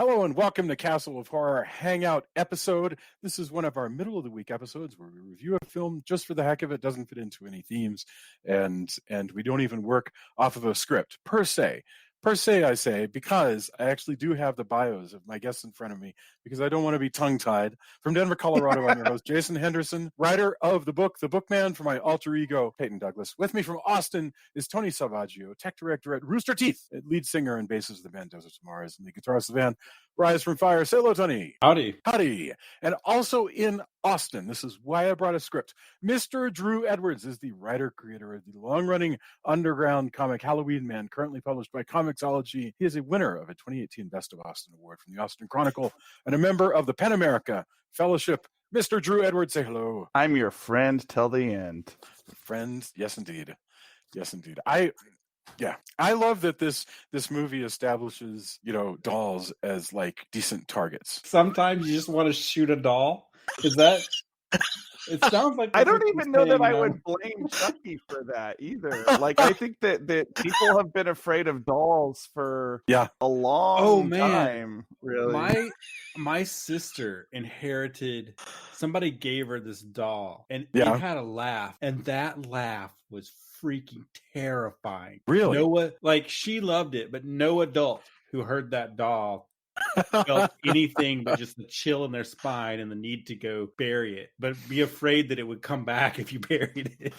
Hello and welcome to Castle of Horror Hangout episode. This is one of our middle of the week episodes where we review a film just for the heck of it. Doesn't fit into any themes, and we don't even work off of a script per se. Per se, I say, because I actually do have the bios of my guests in front of me, because I don't want to be tongue-tied. From Denver, Colorado, I'm your host, Jason Henderson, writer of the book, The Bookman, for my alter ego, Peyton Douglas. With me from Austin is Tony Salvaggio, tech director at Rooster Teeth, lead singer and bassist of the band Desert Mars, and the guitarist of the band Rise from Fire. Say hello, Tony. Howdy. Howdy. And also in Austin, this is why I brought a script. Mr. Drew Edwards is the writer-creator of the long-running underground comic Halloween Man, currently published by Comixology. He is a winner of a 2018 Best of Austin Award from the Austin Chronicle and a member of the Pen America Fellowship. Mr. Drew Edwards, say hello. I'm your friend till the end. Friend, yes, indeed. Yes, indeed. I love that this movie establishes, dolls as like decent targets. Sometimes you just want to shoot a doll. Is that? It sounds like I don't even know that I would blame Chucky for that either. Like, I think that people have been afraid of dolls for a long time. Really, my sister inherited. Somebody gave her this doll, and it had a laugh, and that laugh was freaking terrifying. Really? She loved it, but no adult who heard that doll felt anything but just the chill in their spine and the need to go bury it, but be afraid that it would come back if you buried it.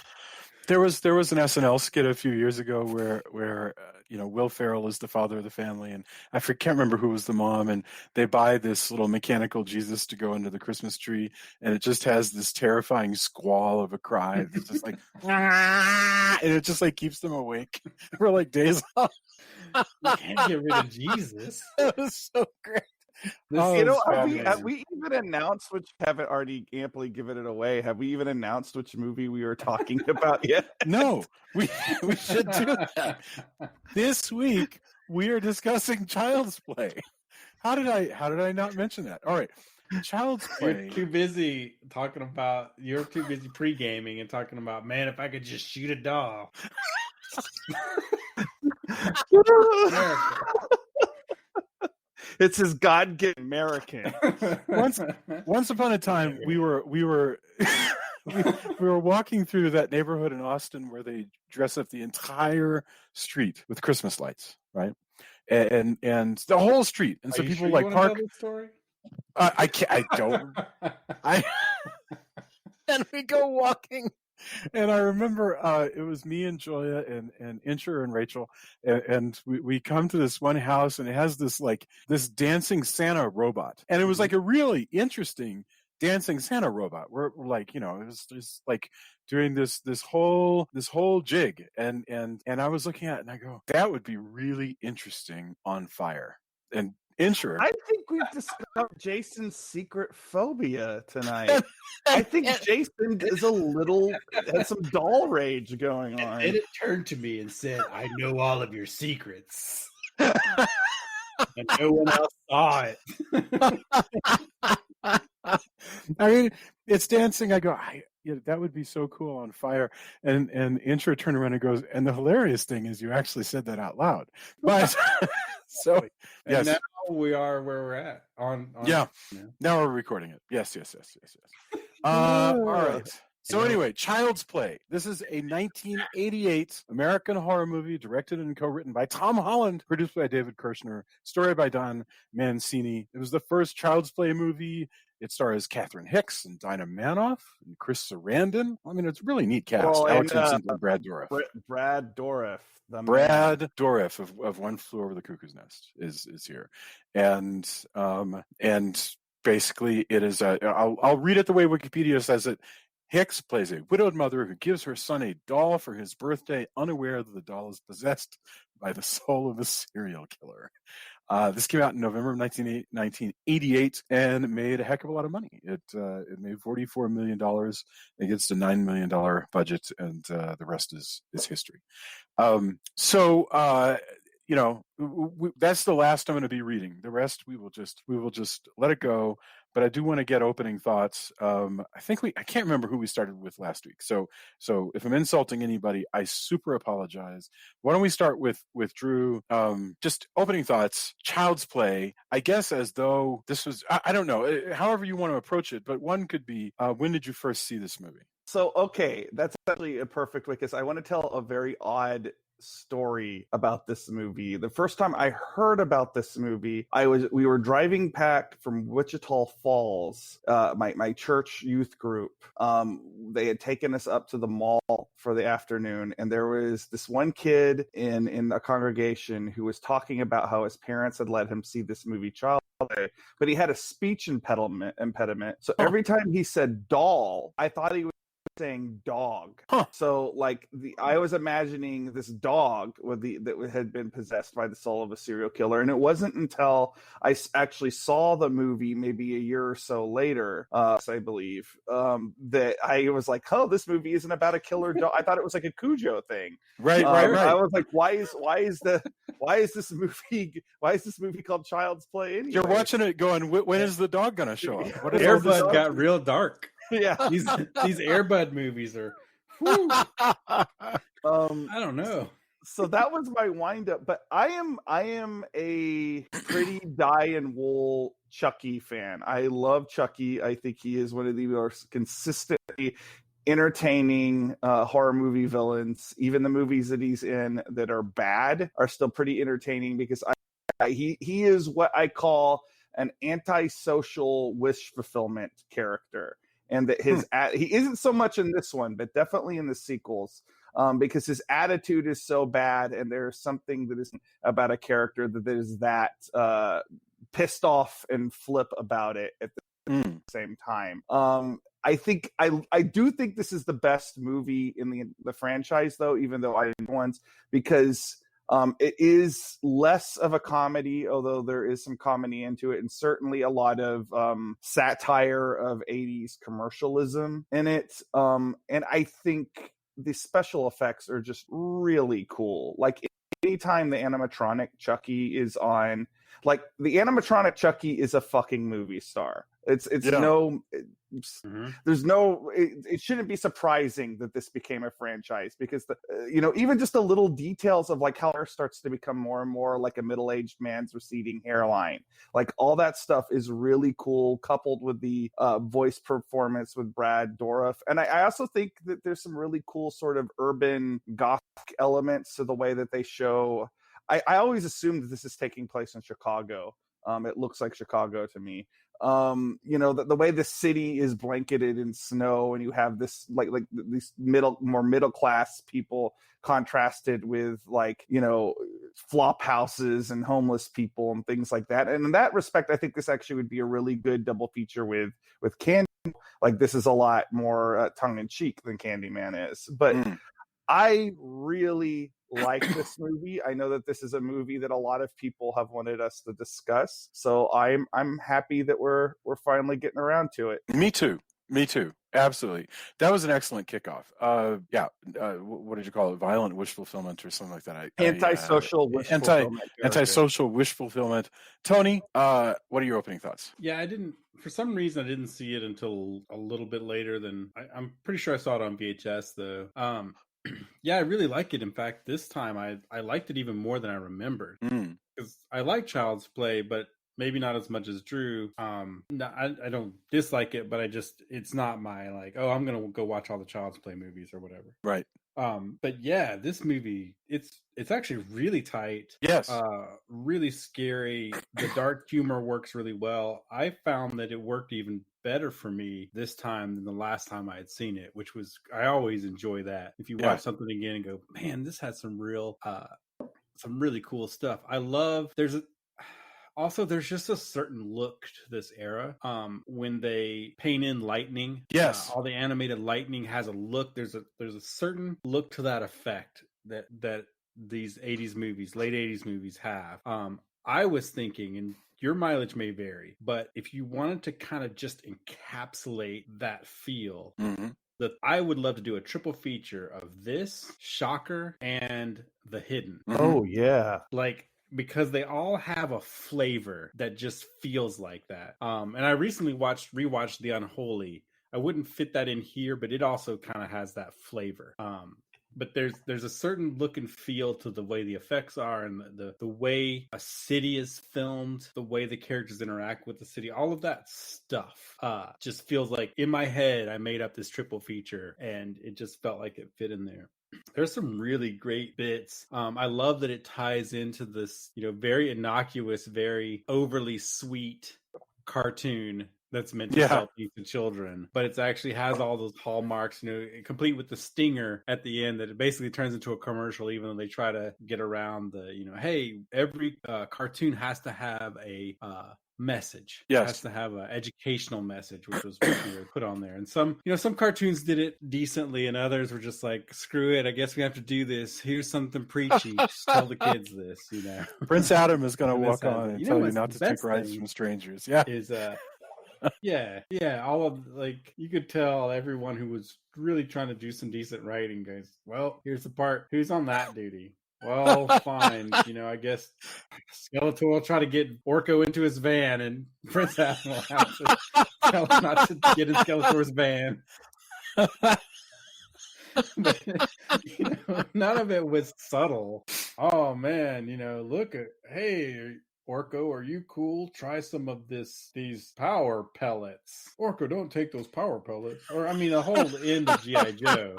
There was an SNL skit a few years ago where Will Ferrell is the father of the family, and I can't remember who was the mom, and they buy this little mechanical Jesus to go under the Christmas tree, and it just has this terrifying squall of a cry. It's just like, and it just like keeps them awake for like days. You can't get rid of Jesus. That was so great. Have we even announced, which haven't already amply given it away, have we even announced which movie we were talking about yet? No, we should do that. This week we are discussing Child's Play. How did I not mention that? All right. Child's Play. You're too busy pre-gaming and talking about, man, if I could just shoot a doll. It's his God-given American. Once upon a time, we were we were walking through that neighborhood in Austin where they dress up the entire street with Christmas lights, right? And the whole street. And so people like park. Story? I can't. I don't. And we go walking. And I remember it was me and Julia and Incher and Rachel, and we come to this one house, and it has this dancing Santa robot, and it was like a really interesting dancing Santa robot. We're like, it was just like doing this whole jig, and I was looking at it and I go, that would be really interesting on fire. And Incher, I think we've discovered Jason's secret phobia tonight. I think Jason has some doll rage going on. And it turned to me and said, I know all of your secrets. And no one else saw it. I mean, it's dancing. I go, that would be so cool on fire. And Incher turned around and goes, and the hilarious thing is you actually said that out loud. But so, yes. And now we are where we're at. Now we're recording it. Yes. All right. So anyway, Child's Play. This is a 1988 American horror movie directed and co-written by Tom Holland, produced by David Kirshner, story by Don Mancini. It was the first Child's Play movie. It stars Catherine Hicks and Dinah Manoff and Chris Sarandon. I mean, it's a really neat cast. Alex Vincent and Brad Dourif. Brad Dourif. Brad Dourif of One Flew Over the Cuckoo's Nest is here. And basically it is I'll read it the way Wikipedia says it. Hicks plays a widowed mother who gives her son a doll for his birthday, unaware that the doll is possessed by the soul of a serial killer. This came out in November of 1988 and made a heck of a lot of money. It made $44 million against a $9 million budget, and the rest is history. That's the last I'm going to be reading. The rest we will just let it go. but I do want to get opening thoughts. I can't remember who we started with last week. So if I'm insulting anybody, I super apologize. Why don't we start with Drew? Just opening thoughts. Child's Play. I guess as though this was, I don't know, however you want to approach it, but one could be, when did you first see this movie? So, okay, that's actually a perfect way, because I want to tell a very odd story about this movie. The first time I heard about this movie, we were driving back from Wichita Falls, my church youth group. They had taken us up to the mall for the afternoon, and there was this one kid in a congregation who was talking about how his parents had let him see this movie Child Play, but he had a speech impediment. So every time he said doll, I thought he was saying dog. So like I was imagining this dog that had been possessed by the soul of a serial killer, and it wasn't until I actually saw the movie maybe a year or so later, I believe, that I was like, oh, this movie isn't about a killer dog. I thought it was like a Cujo thing. Right. I was like, why is this movie called Child's Play anyway? You're watching it going, when is the dog gonna show up? What is Air Bud got real dark. Yeah, these Air Bud movies are. I don't know. So that was my wind up, but I am a pretty dyed-in-wool Chucky fan. I love Chucky. I think he is one of the most consistently entertaining horror movie villains. Even the movies that he's in that are bad are still pretty entertaining, because he is what I call an antisocial wish fulfillment character. And that he isn't so much in this one, but definitely in the sequels, because his attitude is so bad, and there's something that isn't about a character that is that pissed off and flip about it at the same time. I do think this is the best movie in the franchise, though, even though I didn't once, because it is less of a comedy, although there is some comedy into it, and certainly a lot of satire of 80s commercialism in it. And I think the special effects are just really cool. Like, anytime the animatronic Chucky is on, like, the animatronic Chucky is a fucking movie star. There's no, it shouldn't be surprising that this became a franchise, because even just the little details of like how hair starts to become more and more like a middle-aged man's receding hairline, like all that stuff is really cool, coupled with the voice performance with Brad Dourif. And I also think that there's some really cool sort of urban gothic elements to the way that they show. I always assumed that this is taking place in Chicago. It looks like Chicago to me. The way the city is blanketed in snow, and you have this like these more middle class people contrasted with flop houses and homeless people and things like that. And in that respect, I think this actually would be a really good double feature with Candy. Like, this is a lot more tongue in cheek than Candyman is, but I really like this movie. I know that this is a movie that a lot of people have wanted us to discuss, so I'm happy that we're finally getting around to it. Me too. Absolutely. That was an excellent kickoff. What did you call it? Violent wish fulfillment or something like that. Antisocial wish fulfillment. Antisocial wish fulfillment. Tony, what are your opening thoughts? Yeah, for some reason I didn't see it until a little bit later than I'm pretty sure I saw it on VHS though. Yeah, I really like it. In fact, this time I liked it even more than I remembered. Because I like Child's Play, but maybe not as much as Drew. No, I don't dislike it, but it's not my I'm gonna go watch all the Child's Play movies or whatever. Right. But yeah, this movie, it's actually really tight. Yes. Really scary. The dark humor works really well. I found that it worked even better for me this time than the last time I had seen it, which was, I always enjoy that. If you watch something again and go, man, this has some really cool stuff. I love, there's just a certain look to this era. When they paint in lightning, all the animated lightning has a look. There's a certain look to that effect that these 80s movies, late 80s movies have. I was thinking, and your mileage may vary, but if you wanted to kind of just encapsulate that feel, that I would love to do a triple feature of this, Shocker, and The Hidden. Oh yeah. Like, because they all have a flavor that just feels like that. And I recently rewatched The Unholy. I wouldn't fit that in here, but it also kind of has that flavor. But there's a certain look and feel to the way the effects are, and the way a city is filmed, the way the characters interact with the city, all of that stuff just feels like, in my head, I made up this triple feature, and it just felt like it fit in there. There's some really great bits. I love that it ties into this, very innocuous, very overly sweet cartoon that's meant to sell things to children, but it actually has all those hallmarks, complete with the stinger at the end that it basically turns into a commercial, even though they try to get around the, hey, every cartoon has to have a message. It has to have an educational message, which was what we were put on there. And some cartoons did it decently, and others were just like, screw it, I guess we have to do this. Here's something preachy. Just tell the kids this, Prince Adam is going to walk on and tell you not to take rides from strangers. All of, like, you could tell everyone who was really trying to do some decent writing goes, well, here's the part, who's on that duty? Well, fine, I guess Skeletor will try to get Orko into his van, and Prince Adam will have to tell him not to get in Skeletor's van. But, none of it was subtle. Oh man, look at, hey, Orko, are you cool? Try some of these power pellets. Orko, don't take those power pellets. Or, the whole end of G.I. Joe,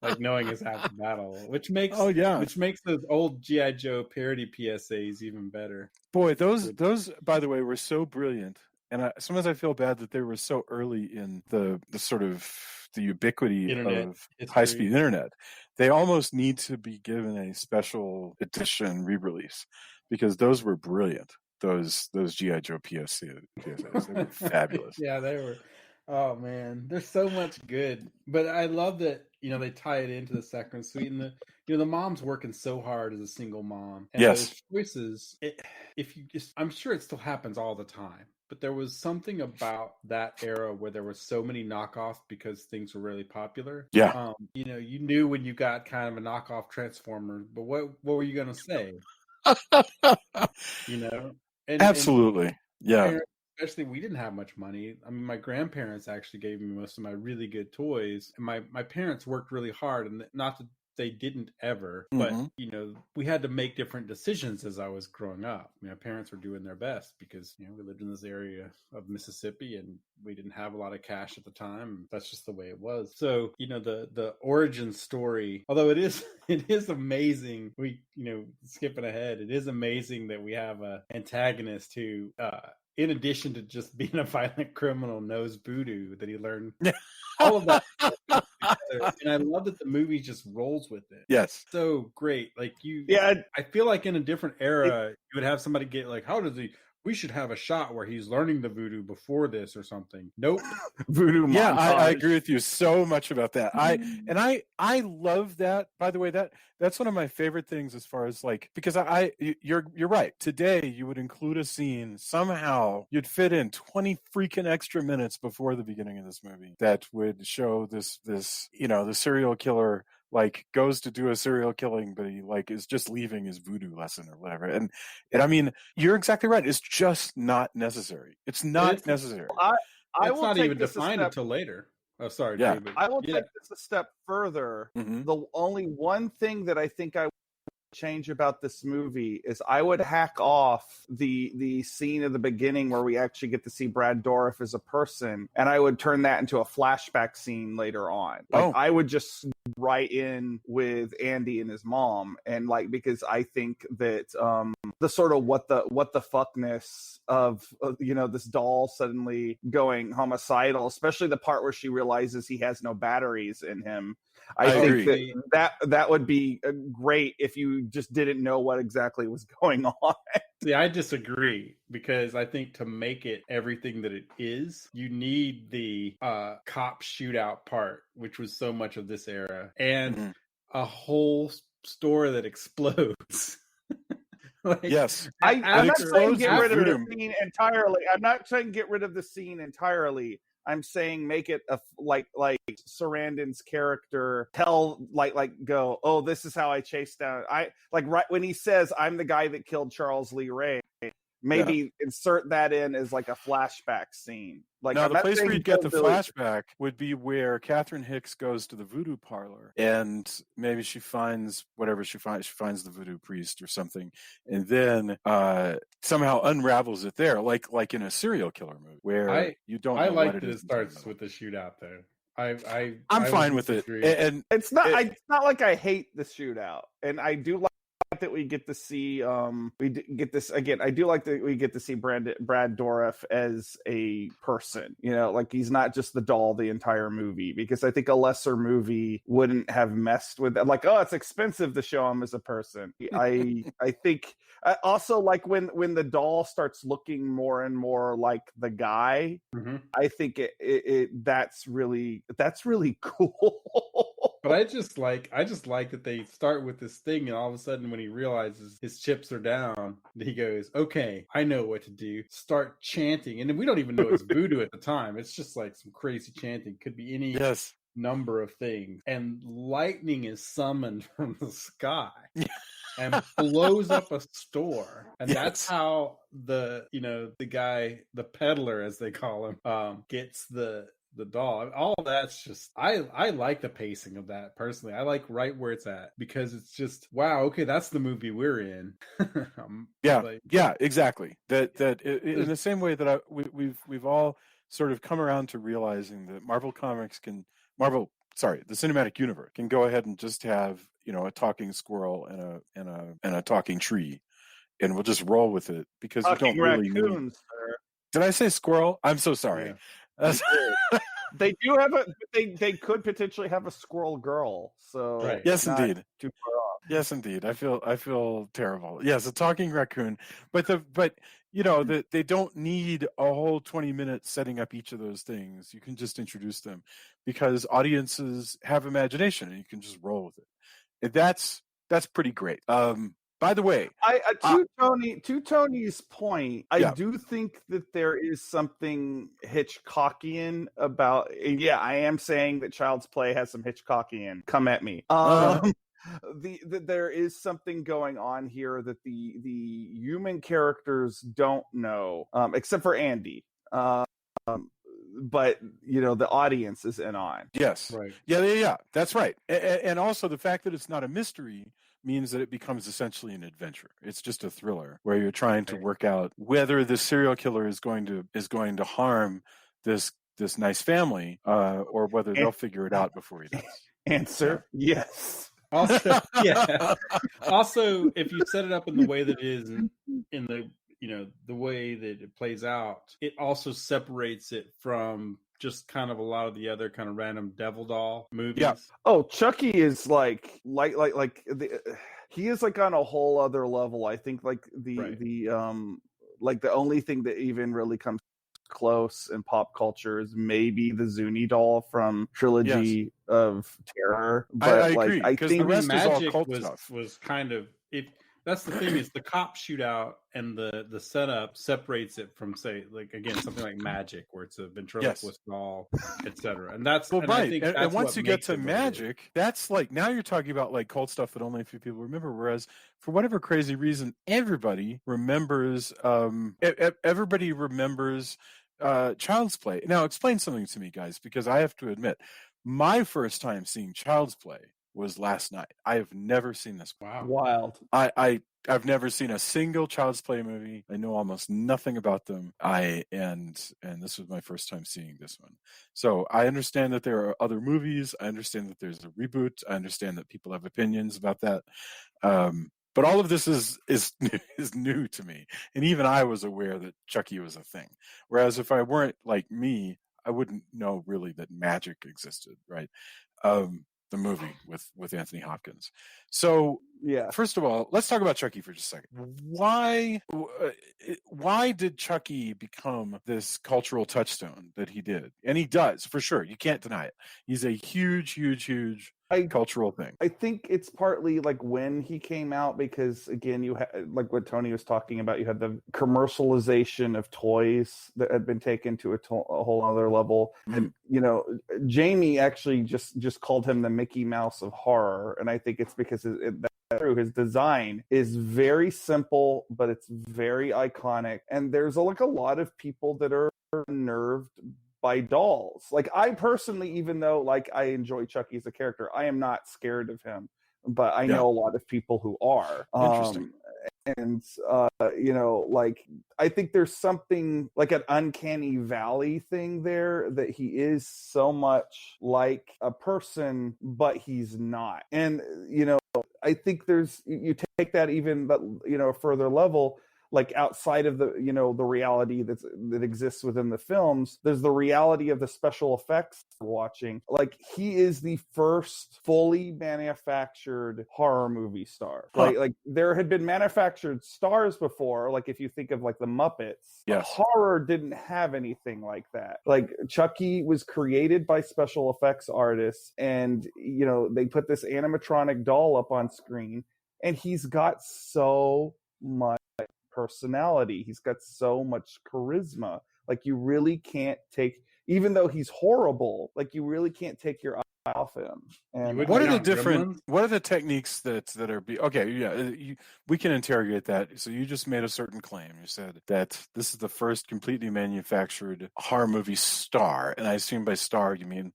like, knowing is half the battle, which makes those old G.I. Joe parody PSAs even better. Boy, those by the way were so brilliant, and sometimes I feel bad that they were so early in the sort of the ubiquity of high-speed internet. They almost need to be given a special edition re-release, because those were brilliant. Those G.I. Joe PSAs, they were fabulous. Yeah, they were. Oh man, there's so much good. But I love that they tie it into the Saccharine Sweet, and the mom's working so hard as a single mom. And those choices, I'm sure it still happens all the time. But there was something about that era where there were so many knockoffs because things were really popular. Yeah. You knew when you got kind of a knockoff Transformer, but what were you going to say? Absolutely. Yeah. Especially, we didn't have much money. My grandparents actually gave me most of my really good toys. And my parents worked really hard, and not that they didn't ever, but we had to make different decisions as I was growing up. My parents were doing their best because we lived in this area of Mississippi, and we didn't have a lot of cash at the time. That's just the way it was. So the origin story, although it is amazing. We skipping ahead, it is amazing that we have a antagonist who, in addition to just being a violent criminal, knows voodoo, that he learned all of that. And I love that the movie just rolls with it. Yes. So great. Like I feel like in a different era, you would have somebody get like, we should have a shot where he's learning the voodoo before this or something. Nope. Voodoo. Yeah, I agree with you so much about that. I love that. By the way, that's one of my favorite things, as far as like, because you're right. Today you would include a scene somehow, you'd fit in 20 freaking extra minutes before the beginning of this movie that would show this the serial killer like goes to do a serial killing, but he like is just leaving his voodoo lesson or whatever. And you're exactly right. It's just not necessary. It's not necessary. It's not even defined until later. Oh, sorry. Yeah. David. I will take this a step further. Mm-hmm. The only one thing that I think I would change about this movie is I would hack off the scene of the beginning where we actually get to see Brad Dourif as a person, and I would turn that into a flashback scene later on. I would just right in with Andy and his mom, and because I think that the sort of what the fuckness of this doll suddenly going homicidal, especially the part where she realizes he has no batteries in him. I think that would be great if you just didn't know what exactly was going on. See, I disagree, because I think to make it everything that it is, you need the cop shootout part, which was so much of this era, and a whole store that explodes. Yes. I'm not saying get rid of the scene entirely. I'm not saying get rid of the scene entirely. I'm saying make it like Sarandon's character tell go, oh, this is how I chased down. I like right when he says I'm the guy that killed Charles Lee Ray. Maybe insert that in as like a flashback scene. Like now, I'm the place where you'd get the flashback would be where Catherine Hicks goes to the voodoo parlor, and maybe she finds whatever she finds. She finds the voodoo priest or something, and then somehow unravels it there, like in a serial killer movie where you don't. I know like what that it starts with the shootout though. I'm fine with it, and it's not like I hate the shootout, and I do like that we get to see get this again. I do like that we get to see Brad Dourif as a person, like he's not just the doll the entire movie, because I think a lesser movie wouldn't have messed with that. Like, oh, it's expensive to show him as a person. I think also like when the doll starts looking more and more like the guy, I think that's really cool. But I just like that they start with this thing, and all of a sudden when he realizes his chips are down, he goes, okay, I know what to do. Start chanting. And we don't even know it's voodoo at the time. It's just like some crazy chanting. Could be any number of things. And lightning is summoned from the sky and blows up a store. And that's how the guy, the peddler, as they call him, gets the doll. All that's just I like the pacing of that personally. I like right where it's at, because it's just wow, okay, that's the movie we're in. Exactly. That in the same way that we've all sort of come around to realizing that the cinematic universe can go ahead and just have a talking squirrel and a talking tree, and we'll just roll with it because you don't really need. Did I say squirrel? I'm so sorry. Yeah. They do have they could potentially have a squirrel girl. So yes, indeed. Too far off. Yes, indeed. I feel terrible. Yes, a talking raccoon, but they don't need a whole 20 minutes setting up each of those things. You can just introduce them because audiences have imagination, and you can just roll with it. That's pretty great. By the way, to Tony's point, I do think that there is something Hitchcockian about. Yeah, I am saying that Child's Play has some Hitchcockian. Come at me. There is something going on here that the human characters don't know, except for Andy. But the audience is in on. Yes. Right. Yeah. That's right. And also the fact that it's not a mystery means that it becomes essentially an adventure. It's just a thriller where you're trying to work out whether the serial killer is going to harm this nice family, or whether they'll figure it out before he does. Answer: yes. Also, Also, if you set it up in the way that it is in the the way that it plays out, it also separates it from just kind of a lot of the other kind of random devil doll movies. Yeah. Oh, Chucky is like he is like on a whole other level. I think like the only thing that even really comes close in pop culture is maybe the Zuni doll from Trilogy of Terror. But I agree, I think the rest Magic is all cult stuff. Was kind of it. That's the thing, is the cop shootout and the setup separates it from, say, like, again, something like Magic, where it's a ventriloquist doll, etc. And that's right. I think that's and once what you get makes to Magic, that's like, now you're talking about like cult stuff that only a few people remember. Whereas for whatever crazy reason, everybody remembers. Everybody remembers Child's Play. Now, explain something to me, guys, because I have to admit, my first time seeing Child's Play was last night. I have never seen this. Wow. Wild. I've never seen a single Child's Play movie. I know almost nothing about them. And this was my first time seeing this one. So I understand that there are other movies. I understand that there's a reboot. I understand that people have opinions about that. But all of this is new to me. And even I was aware that Chucky was a thing. Whereas if I weren't like me, I wouldn't know really that Magic existed, right? The movie with Anthony Hopkins. So first of all, let's talk about Chucky for just a second. Why did Chucky become this cultural touchstone that he did? And he does, for sure. You can't deny it. He's a huge cultural thing. I think it's partly like when he came out, because again, you had, like what Tony was talking about, you had the commercialization of toys that had been taken to a whole other level. And, you know, Jamie actually just called him the Mickey Mouse of horror. And I think it's because his design is very simple, but it's very iconic. And there's like a lot of people that are unnerved by dolls. Like I personally, even though like I enjoy Chucky as a character, I am not scared of him, but I know a lot of people who are. Interesting. And you know, like I think there's something like an uncanny valley thing there, that he is so much like a person, but he's not. And you know, I think there's, you take that even, but you know, a further level, like outside of the, you know, the reality that exists within the films, there's the reality of the special effects we're watching. Like he is the first fully manufactured horror movie star. Like there had been manufactured stars before, like if you think of like the Muppets. Yes. Horror didn't have anything like that. Like Chucky was created by special effects artists, and you know, they put this animatronic doll up on screen, and he's got so much personality. He's got so much charisma. Like you really can't take, even though he's horrible, like you really can't take your eye off him. And what are the techniques that are we can interrogate that. So you just made a certain claim. You said that this is the first completely manufactured horror movie star, and I assume by star you mean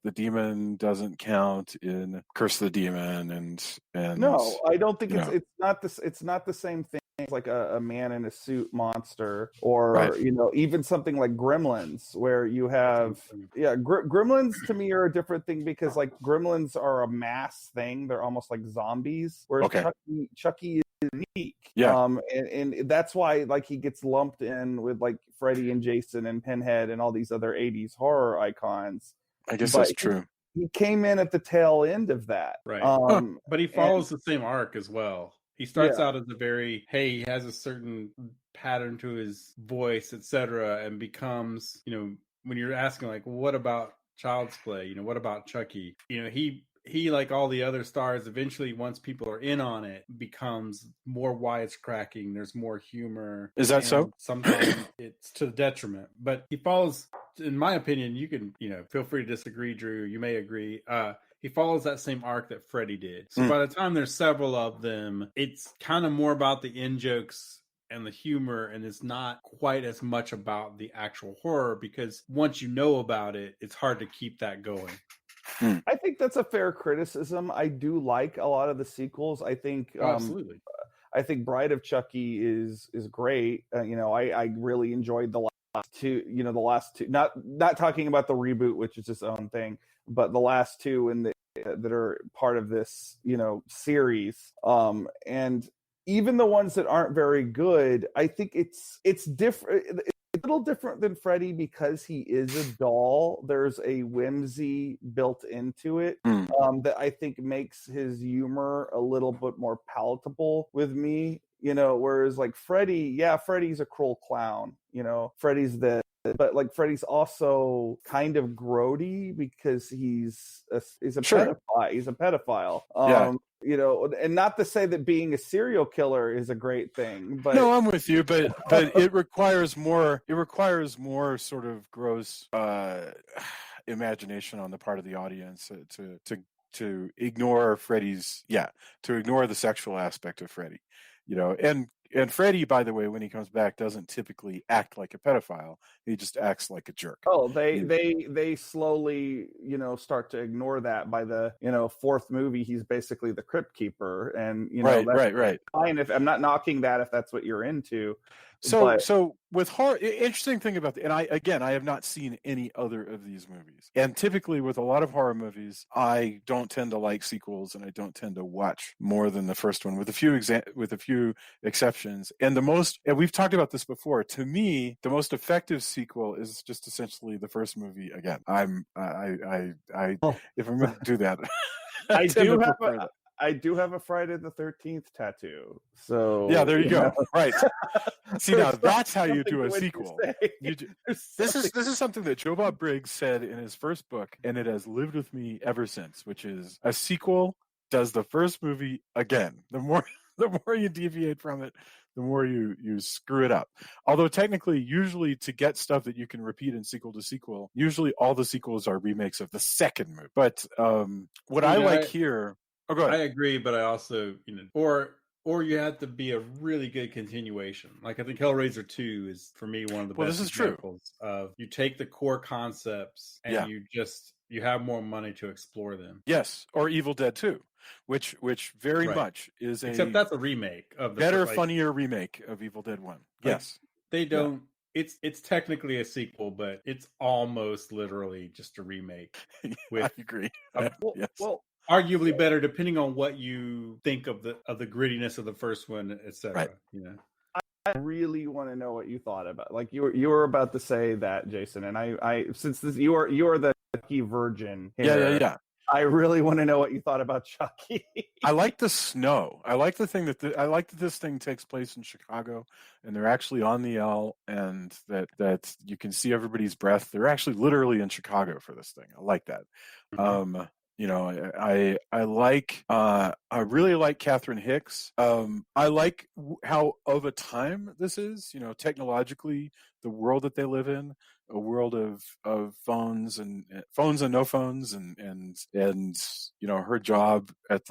the demon doesn't count in Curse of the Demon, and no, I don't think it's not the same thing. Like a man in a suit monster, or you know, even something like Gremlins, where you have Gremlins to me are a different thing, because like Gremlins are a mass thing. They're almost like zombies, whereas Chucky is unique. And that's why like he gets lumped in with like Freddy and Jason and Pinhead and all these other 80s horror icons. I guess that's true. He came in at the tail end of that, but he follows the same arc as well. He starts out as he has a certain pattern to his voice, etc., and becomes, you know, when you're asking like, what about Child's Play? You know, what about Chucky? You know, he like all the other stars, eventually once people are in on it, becomes more wisecracking. There's more humor. Is that so? Sometimes it's to the detriment, but he follows, in my opinion, you can, you know, feel free to disagree, Drew. You may agree. He follows that same arc that Freddy did. So by the time there's several of them, it's kind of more about the in-jokes and the humor, and it's not quite as much about the actual horror, because once you know about it, it's hard to keep that going. I think that's a fair criticism. I do like a lot of the sequels. I think absolutely. I think Bride of Chucky is great. You know, I really enjoyed the last two. You know, the last two. Not talking about the reboot, which is its own thing, but the last two that are part of this, you know, series. And even the ones that aren't very good, I think it's different. It's a little different than Freddy because he is a doll. There's a whimsy built into it that I think makes his humor a little bit more palatable with me. You know, whereas like Freddy's a cruel clown. You know, but like Freddy's also kind of grody because he's a pedophile. He's a pedophile. You know, and not to say that being a serial killer is a great thing, but no, I'm with you. But it requires more. It requires more sort of gross imagination on the part of the audience to ignore to ignore the sexual aspect of Freddy. You know, and Freddy, by the way, when he comes back, doesn't typically act like a pedophile. He just acts like a jerk. Oh, they slowly, you know, start to ignore that. By the, you know, fourth movie, he's basically the crypt keeper, and you know, right. Fine, if I'm not knocking that, if that's what you're into. So with horror, interesting thing about and I have not seen any other of these movies. And typically with a lot of horror movies, I don't tend to like sequels, and I don't tend to watch more than the first one, with a few exceptions. And we've talked about this before. To me, the most effective sequel is just essentially the first movie again. If I'm going to do that, I do have a Friday the 13th tattoo. So yeah, there you go. know. Right. See, now that's how you do a Something sequel. This is something that Joe Bob Briggs said in his first book, and it has lived with me ever since, which is a sequel does the first movie again. The more you deviate from it, the more you screw it up. Although technically, usually to get stuff that you can repeat in sequel to sequel, usually all the sequels are remakes of the second movie. But what I like here... Oh, go ahead. I agree, but I also, or you have to be a really good continuation. Like I think Hellraiser 2 is for me one of the best examples of you take the core concepts and you have more money to explore them. Yes, or Evil Dead 2, which very much is except that's a remake of the better, funnier remake of Evil Dead 1. Yes, they don't. Yeah. It's technically a sequel, but it's almost literally just a remake. I agree. Well, arguably better depending on what you think of the grittiness of the first one, etc. Right. I really want to know what you thought about. Like you were about to say that, Jason, and I since you are the Chucky virgin here, yeah. I really want to know what you thought about Chucky. I like the snow. I like the thing I like that this thing takes place in Chicago, and they're actually on the L, and that you can see everybody's breath. They're actually literally in Chicago for this thing. I like that. Mm-hmm. I really like Catherine Hicks. I like how of a time this is, technologically, the world that they live in, a world of phones and no phones and her job at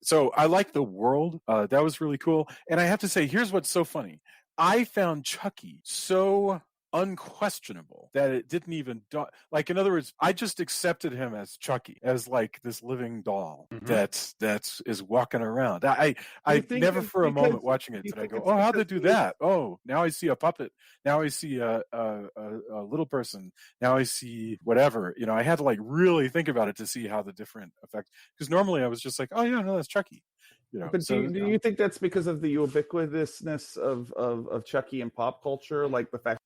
so I like the world. That was really cool. And I have to say, here's what's so funny. I found Chucky so unquestionable that it didn't even in other words, I just accepted him as Chucky, as like this living doll that is walking around. I never for a moment watching it did I go, oh, how'd they do that? Oh, now I see a puppet. Now I see a little person. Now I see whatever. I had to really think about it to see how the different effects, because normally I was just like, oh yeah, no, that's Chucky. But do you think that's because of the ubiquitousness of Chucky in pop culture, like the fact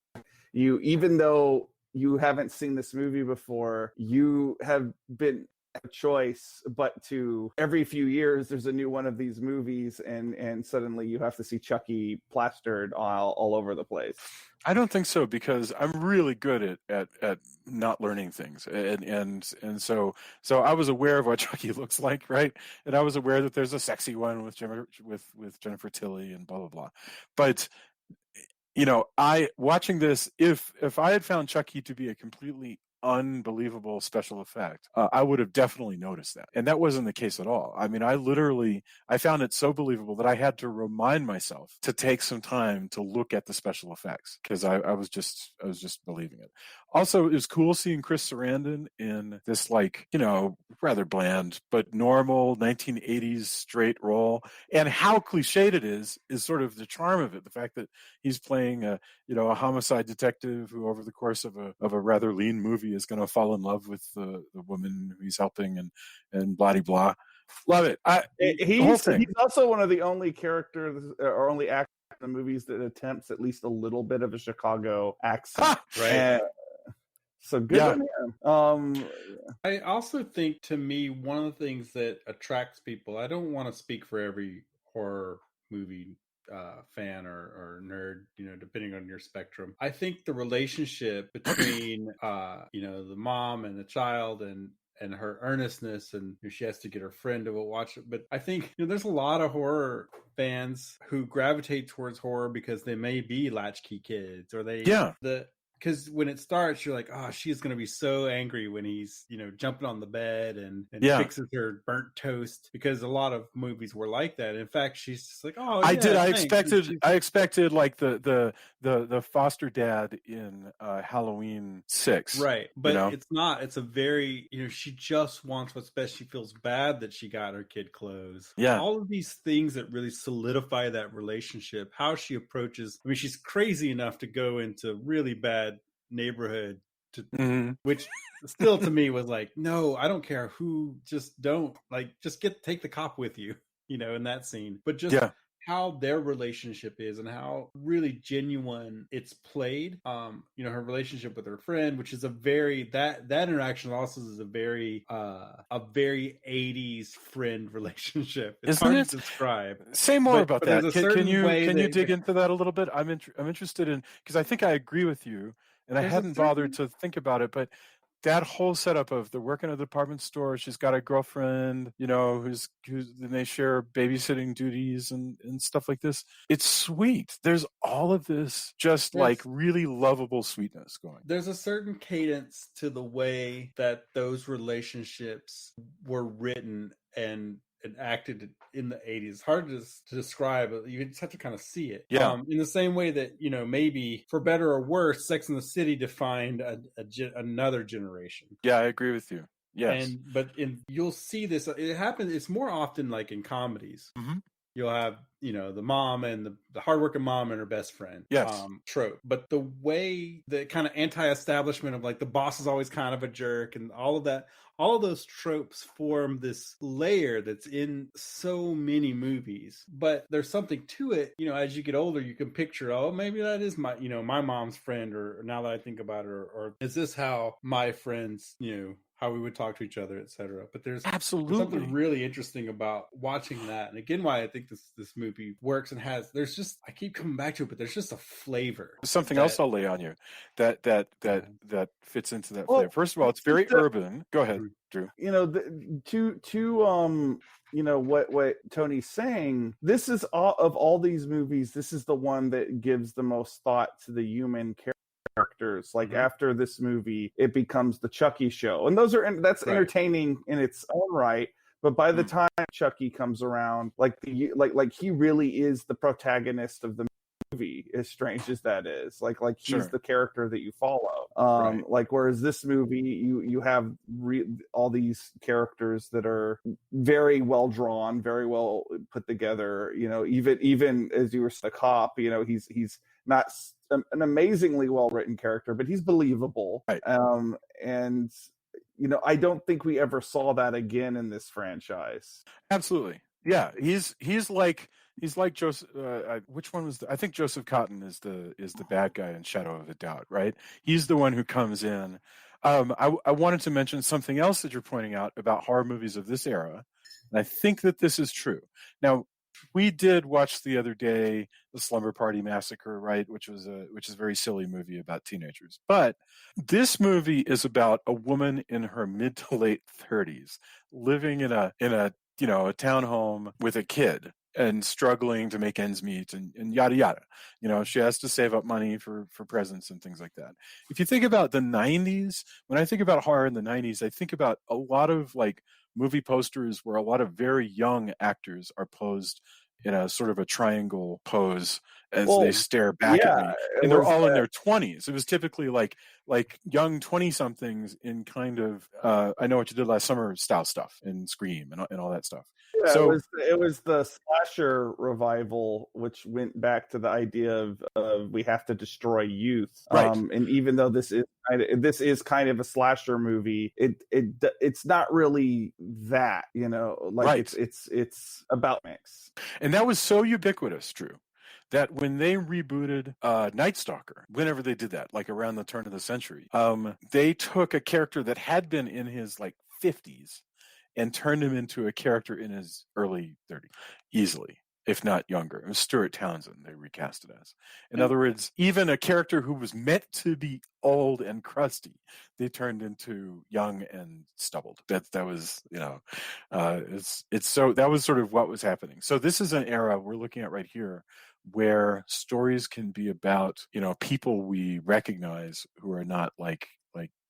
even though you haven't seen this movie before, you have been a choice, but to every few years there's a new one of these movies, and suddenly you have to see Chucky plastered all over the place? I don't think so, because I'm really good at not learning things, and so I was aware of what Chucky looks like, right? And I was aware that there's a sexy one with Jennifer Tilly and blah blah blah, but I watching this, if I had found Chucky to be a completely unbelievable special effect, I would have definitely noticed that. And that wasn't the case at all. I mean, I found it so believable that I had to remind myself to take some time to look at the special effects, because I was just believing it. Also, it was cool seeing Chris Sarandon in this rather bland but normal 1980s straight role, and how cliched it is sort of the charm of it. The fact that he's playing a homicide detective who, over the course of a rather lean movie, is going to fall in love with the woman who he's helping, and blah blah. Love it. He's also one of the only characters or only actors in the movies that attempts at least a little bit of a Chicago accent. Right. So good on him. I also think, to me, one of the things that attracts people, I don't want to speak for every horror movie fan or nerd, depending on your spectrum. I think the relationship between the mom and the child and her earnestness, and she has to get her friend to watch it. But I think there's a lot of horror fans who gravitate towards horror because they may be latchkey kids, or because when it starts, you're like, oh, she's going to be so angry when he's, jumping on the bed and fixes her burnt toast, because a lot of movies were like that. In fact, she's just like, oh, yeah, I expected like the foster dad in Halloween 6. Right. But it's not. It's a very, she just wants what's best. She feels bad that she got her kid clothes. Yeah. All of these things that really solidify that relationship, how she approaches, she's crazy enough to go into really bad neighborhood which still to me was like, no, I don't care who, just don't, take the cop with you, in that scene. But just how their relationship is and how really genuine it's played. Her relationship with her friend, which is a very that interaction also is a very 80s friend relationship. It's Isn't hard it? to describe. Say more about but that. there's a certain way can you that- dig into that a little bit? I'm interested in, because I think I agree with you, and I There's a hadn't bothered to think about it, but that whole setup of they're working at a department store, she's got a girlfriend, who's and they share babysitting duties and stuff like this. It's sweet. There's all of this just like really lovable sweetness going. There's a certain cadence to the way that those relationships were written and acted in the 80s. It's hard to describe, but you just have to kind of see it. Yeah. In the same way that, maybe for better or worse, Sex and the City defined another generation. Yeah, I agree with you. Yes. You'll see this. It happens. It's more often like in comedies. Mm-hmm. You'll have, the mom and the hardworking mom and her best friend. Yes. Trope. But the way the kind of anti-establishment of like the boss is always kind of a jerk and all of that, all of those tropes form this layer that's in so many movies. But there's something to it, as you get older, you can picture, oh, maybe that is my, my mom's friend, or now that I think about it, or is this how my friends, how we would talk to each other, etc. But there's something really interesting about watching that, and again, why I think this movie works and there's just, I keep coming back to it, but there's just a flavor. Something else I'll lay on you that fits into that flavor. First of all, it's very urban. Go ahead, Drew. What Tony's saying. This is of all these movies, this is the one that gives the most thought to the human characters. Like after this movie, it becomes the Chucky show, and that's entertaining in its own right. But by the time Chucky comes around, like he really is the protagonist of the movie, as strange as that is. Like he's the character that you follow. Like whereas this movie, you have all these characters that are very well drawn, very well put together. Even as you were the cop, he's not an amazingly well written character, but he's believable. Right. And I don't think we ever saw that again in this franchise. Absolutely. Yeah, he's like Joseph. Which one was? I think Joseph Cotton is the bad guy in Shadow of a Doubt, right? He's the one who comes in. I wanted to mention something else that you're pointing out about horror movies of this era, and I think that this is true. Now, we did watch the other day the Slumber Party Massacre, right? Which is a very silly movie about teenagers. But this movie is about a woman in her mid to late 30s living in a townhome with a kid and struggling to make ends meet and yada yada. She has to save up money for presents and things like that. If you think about the 90s, when I think about horror in the 90s, I think about a lot of like movie posters where a lot of very young actors are posed in a sort of a triangle pose as they stare back at me, and they're all in their 20s. It was typically like young 20-somethings in kind of I Know What You Did Last Summer style stuff and Scream and all that stuff. Yeah, so it was the slasher revival, which went back to the idea of we have to destroy youth. Right. And even though this is kind of a slasher movie, it's not really that, it's about mix. And that was so ubiquitous, Drew, that when they rebooted Night Stalker, whenever they did that, like around the turn of the century, they took a character that had been in his like 50s and turned him into a character in his early 30s, easily, if not younger. It was Stuart Townsend they recast it as. In other words, even a character who was meant to be old and crusty, they turned into young and stubbled. That was, it's so that was sort of what was happening. So this is an era we're looking at right here where stories can be about, people we recognize who are not like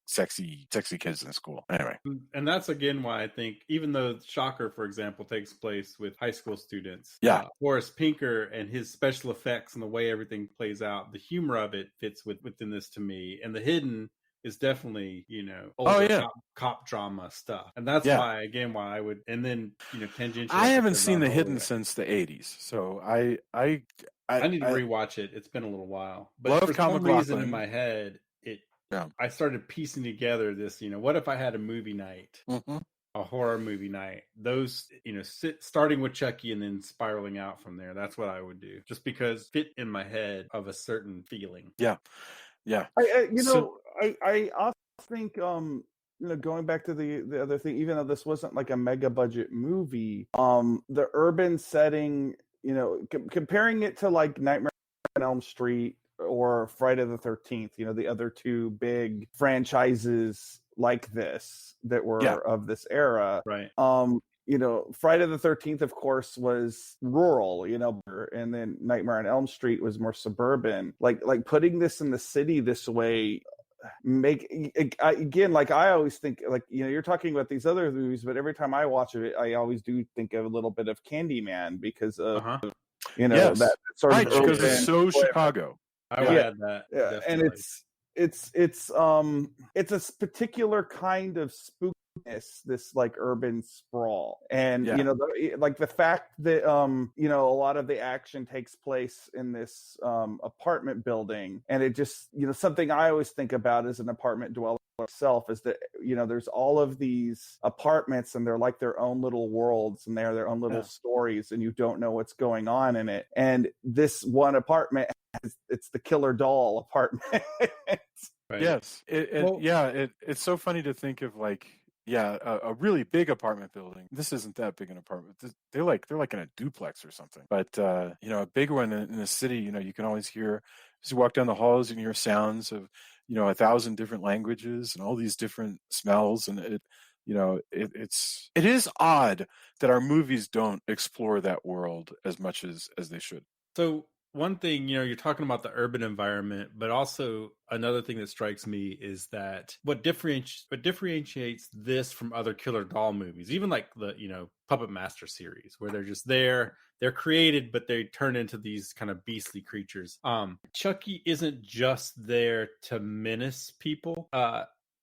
sexy kids in school. Anyway. And that's again why I think, even though Shocker, for example, takes place with high school students, Forrest Pinker and his special effects and the way everything plays out, the humor of it fits within this to me. And The Hidden is definitely, older cop drama stuff. And that's why I would, and then, tangentially. I haven't seen The Hidden since the 80s. So I need to rewatch it. It's been a little while. But love for some reason in my head, I started piecing together this, what if I had a movie night a horror movie night, those, starting with Chucky and then spiraling out from there, that's what I would do, just because fit in my head of a certain feeling. Yeah. I also think going back to the other thing, even though this wasn't like a mega budget movie, the urban setting, comparing it to like Nightmare on Elm Street or Friday the 13th, the other two big franchises like this that were of this era, right? Friday the 13th, of course, was rural, and then Nightmare on Elm Street was more suburban. Like putting this in the city this way, I always think, like, you're talking about these other movies, but every time I watch it, I always do think of a little bit of Candyman because of that sort of because it's so Chicago. I would add that. Yeah, and it's a particular kind of spookiness, this like urban sprawl, and the fact that a lot of the action takes place in this apartment building, and it just something I always think about as an apartment dweller itself is that there's all of these apartments and they're like their own little worlds and they're their own little stories, and you don't know what's going on in it. And this one apartment, it's the killer doll apartment. Right. Yes. It's so funny to think of like, a really big apartment building. This isn't that big an apartment. They're like in a duplex or something. But a big one in the city, you can always hear, as you walk down the halls, you can hear sounds of 1,000 different languages and all these different smells, and it is odd that our movies don't explore that world as much as they should. So one thing, you're talking about the urban environment, but also another thing that strikes me is that what differentiates this from other killer doll movies, even like the, Puppet Master series, where they're just there, they're created, but they turn into these kind of beastly creatures. Chucky isn't just there to menace people.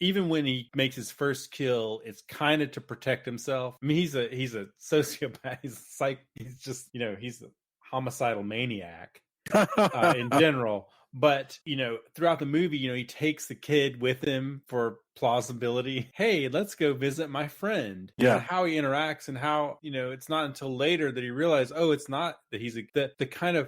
Even when he makes his first kill, it's kind of to protect himself. I mean, he's a sociopath. He's a homicidal maniac in general. But, throughout the movie, he takes the kid with him for plausibility. Hey, let's go visit my friend. Yeah. And how he interacts and how, it's not until later that he realizes, it's not that he's the kind of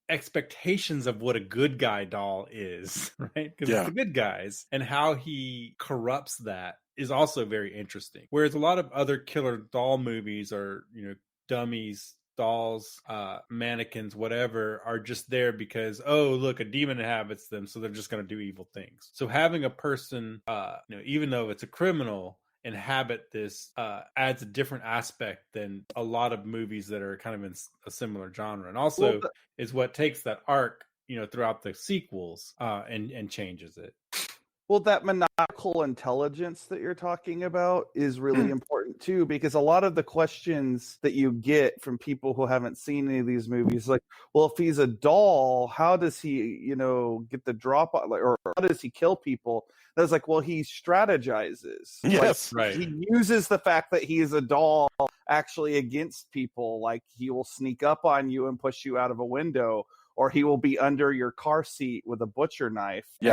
expectations of what a good guy doll is, right? Because it's the good guys, and how he corrupts that is also very interesting. Whereas a lot of other killer doll movies are, dummies, dolls, mannequins, whatever, are just there because, look, a demon inhabits them, so they're just going to do evil things. So having a person, even though it's a criminal, inhabit this adds a different aspect than a lot of movies that are kind of in a similar genre, and also is what takes that arc, throughout the sequels, and changes it. Well, that maniacal intelligence that you're talking about is really important too, because a lot of the questions that you get from people who haven't seen any of these movies, like, well, if he's a doll, how does he, get the drop on, or how does he kill people? And I was like, well, he strategizes. Yes, right. He uses the fact that he is a doll actually against people. Like, he will sneak up on you and push you out of a window, or he will be under your car seat with a butcher knife. He's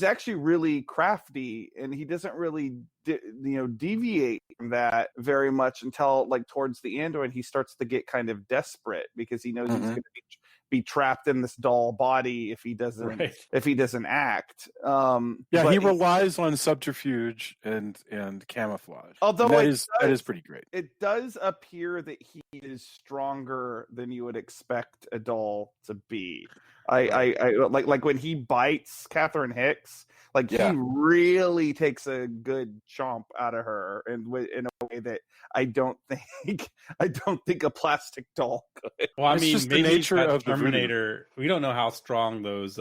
actually really crafty, and he doesn't really, deviate from that very much until like towards the end when he starts to get kind of desperate because he knows he's going to be trapped in this doll body if he doesn't act. He relies on subterfuge and camouflage. Although that is pretty great. It does appear that he is stronger than you would expect a doll to be. I like when he bites Catherine Hicks, he really takes a good chomp out of her, and in a way that I don't think a plastic doll could. Well, I it's mean, just maybe the nature of Terminator. We don't know how strong those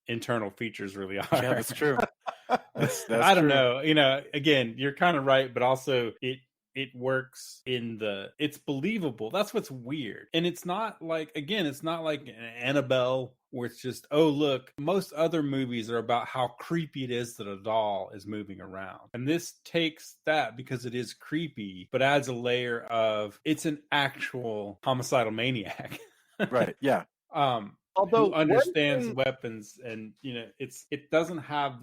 internal features really are. Yeah, that's true. That's I don't know. Again, you're kind of right, but also it works it's believable. That's what's weird. And it's not like an Annabelle where it's just, look, most other movies are about how creepy it is that a doll is moving around. And this takes that because it is creepy, but adds a layer of it's an actual homicidal maniac. Right. Yeah. Although who understands weapons, and it doesn't have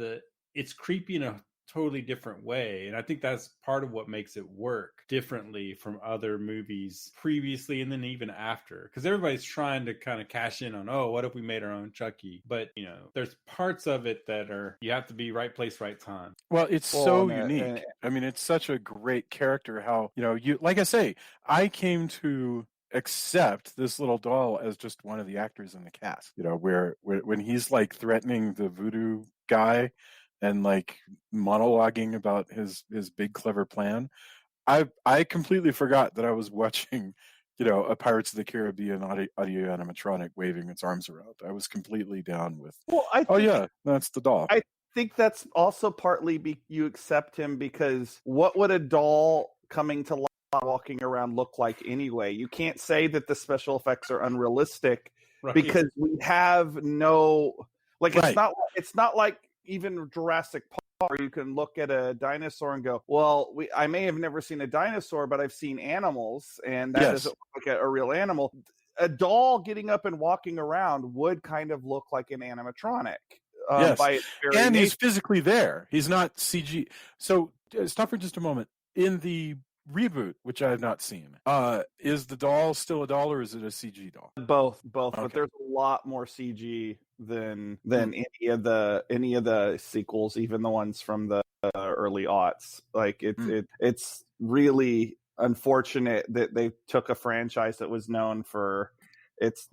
it's creepy in a totally different way, and I think that's part of what makes it work differently from other movies previously and then even after, because everybody's trying to kind of cash in on, oh, what if we made our own Chucky? But there's parts of it that are, you have to be right place, right time. Well, it's so unique. I mean, it's such a great character. How you, like I say, I came to accept this little doll as just one of the actors in the cast. Where when he's like threatening the voodoo guy and like monologuing about his big clever plan, I completely forgot that I was watching a Pirates of the Caribbean audio animatronic waving its arms around. I was completely down with, that's the doll. I think that's also partly you accept him because what would a doll coming to life walking around look like anyway? You can't say that the special effects are unrealistic, right? Because we have no, like, it's not like even Jurassic Park, where you can look at a dinosaur and go, well, I may have never seen a dinosaur, but I've seen animals, and that doesn't look like a real animal. A doll getting up and walking around would kind of look like an animatronic. Yes, by its very and nature. He's physically there. He's not CG. So stop for just a moment. In the reboot, which I have not seen, is the doll still a doll or is it a CG doll? Both. Okay. But there's a lot more CG than any of the sequels, even the ones from the early aughts. Like it's really unfortunate that they took a franchise that was known for its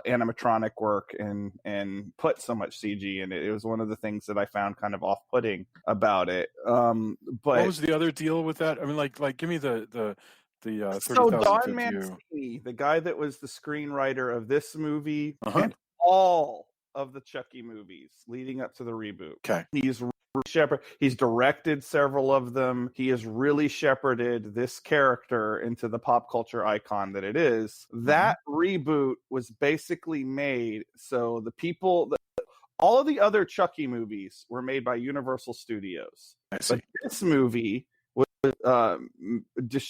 animatronic work and put so much CG in it. It was one of the things that I found kind of off-putting about it. But what was the other deal with that? I mean, like give me the 30,000 so Don foot Mancini, the guy that was the screenwriter of this movie Uh-huh. and all of the Chucky movies leading up to the reboot. Okay. He's directed several of them. He has really shepherded this character into the pop culture icon that it is. That reboot was basically made so the people, all of the other Chucky movies were made by Universal Studios. I see. But this movie was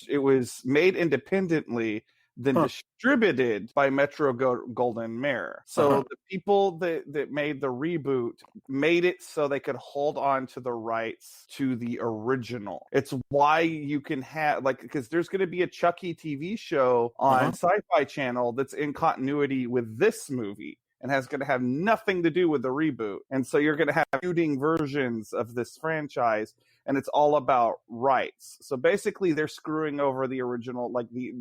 it was made independently, then distributed by Metro Golden Mare. So the people that made the reboot made it so they could hold on to the rights to the original. It's why you can have, like, because there's going to be a Chucky TV show on Sci-Fi Channel that's in continuity with this movie and going to have nothing to do with the reboot. And so you're going to have feuding versions of this franchise, and it's all about rights. So basically they're screwing over the original,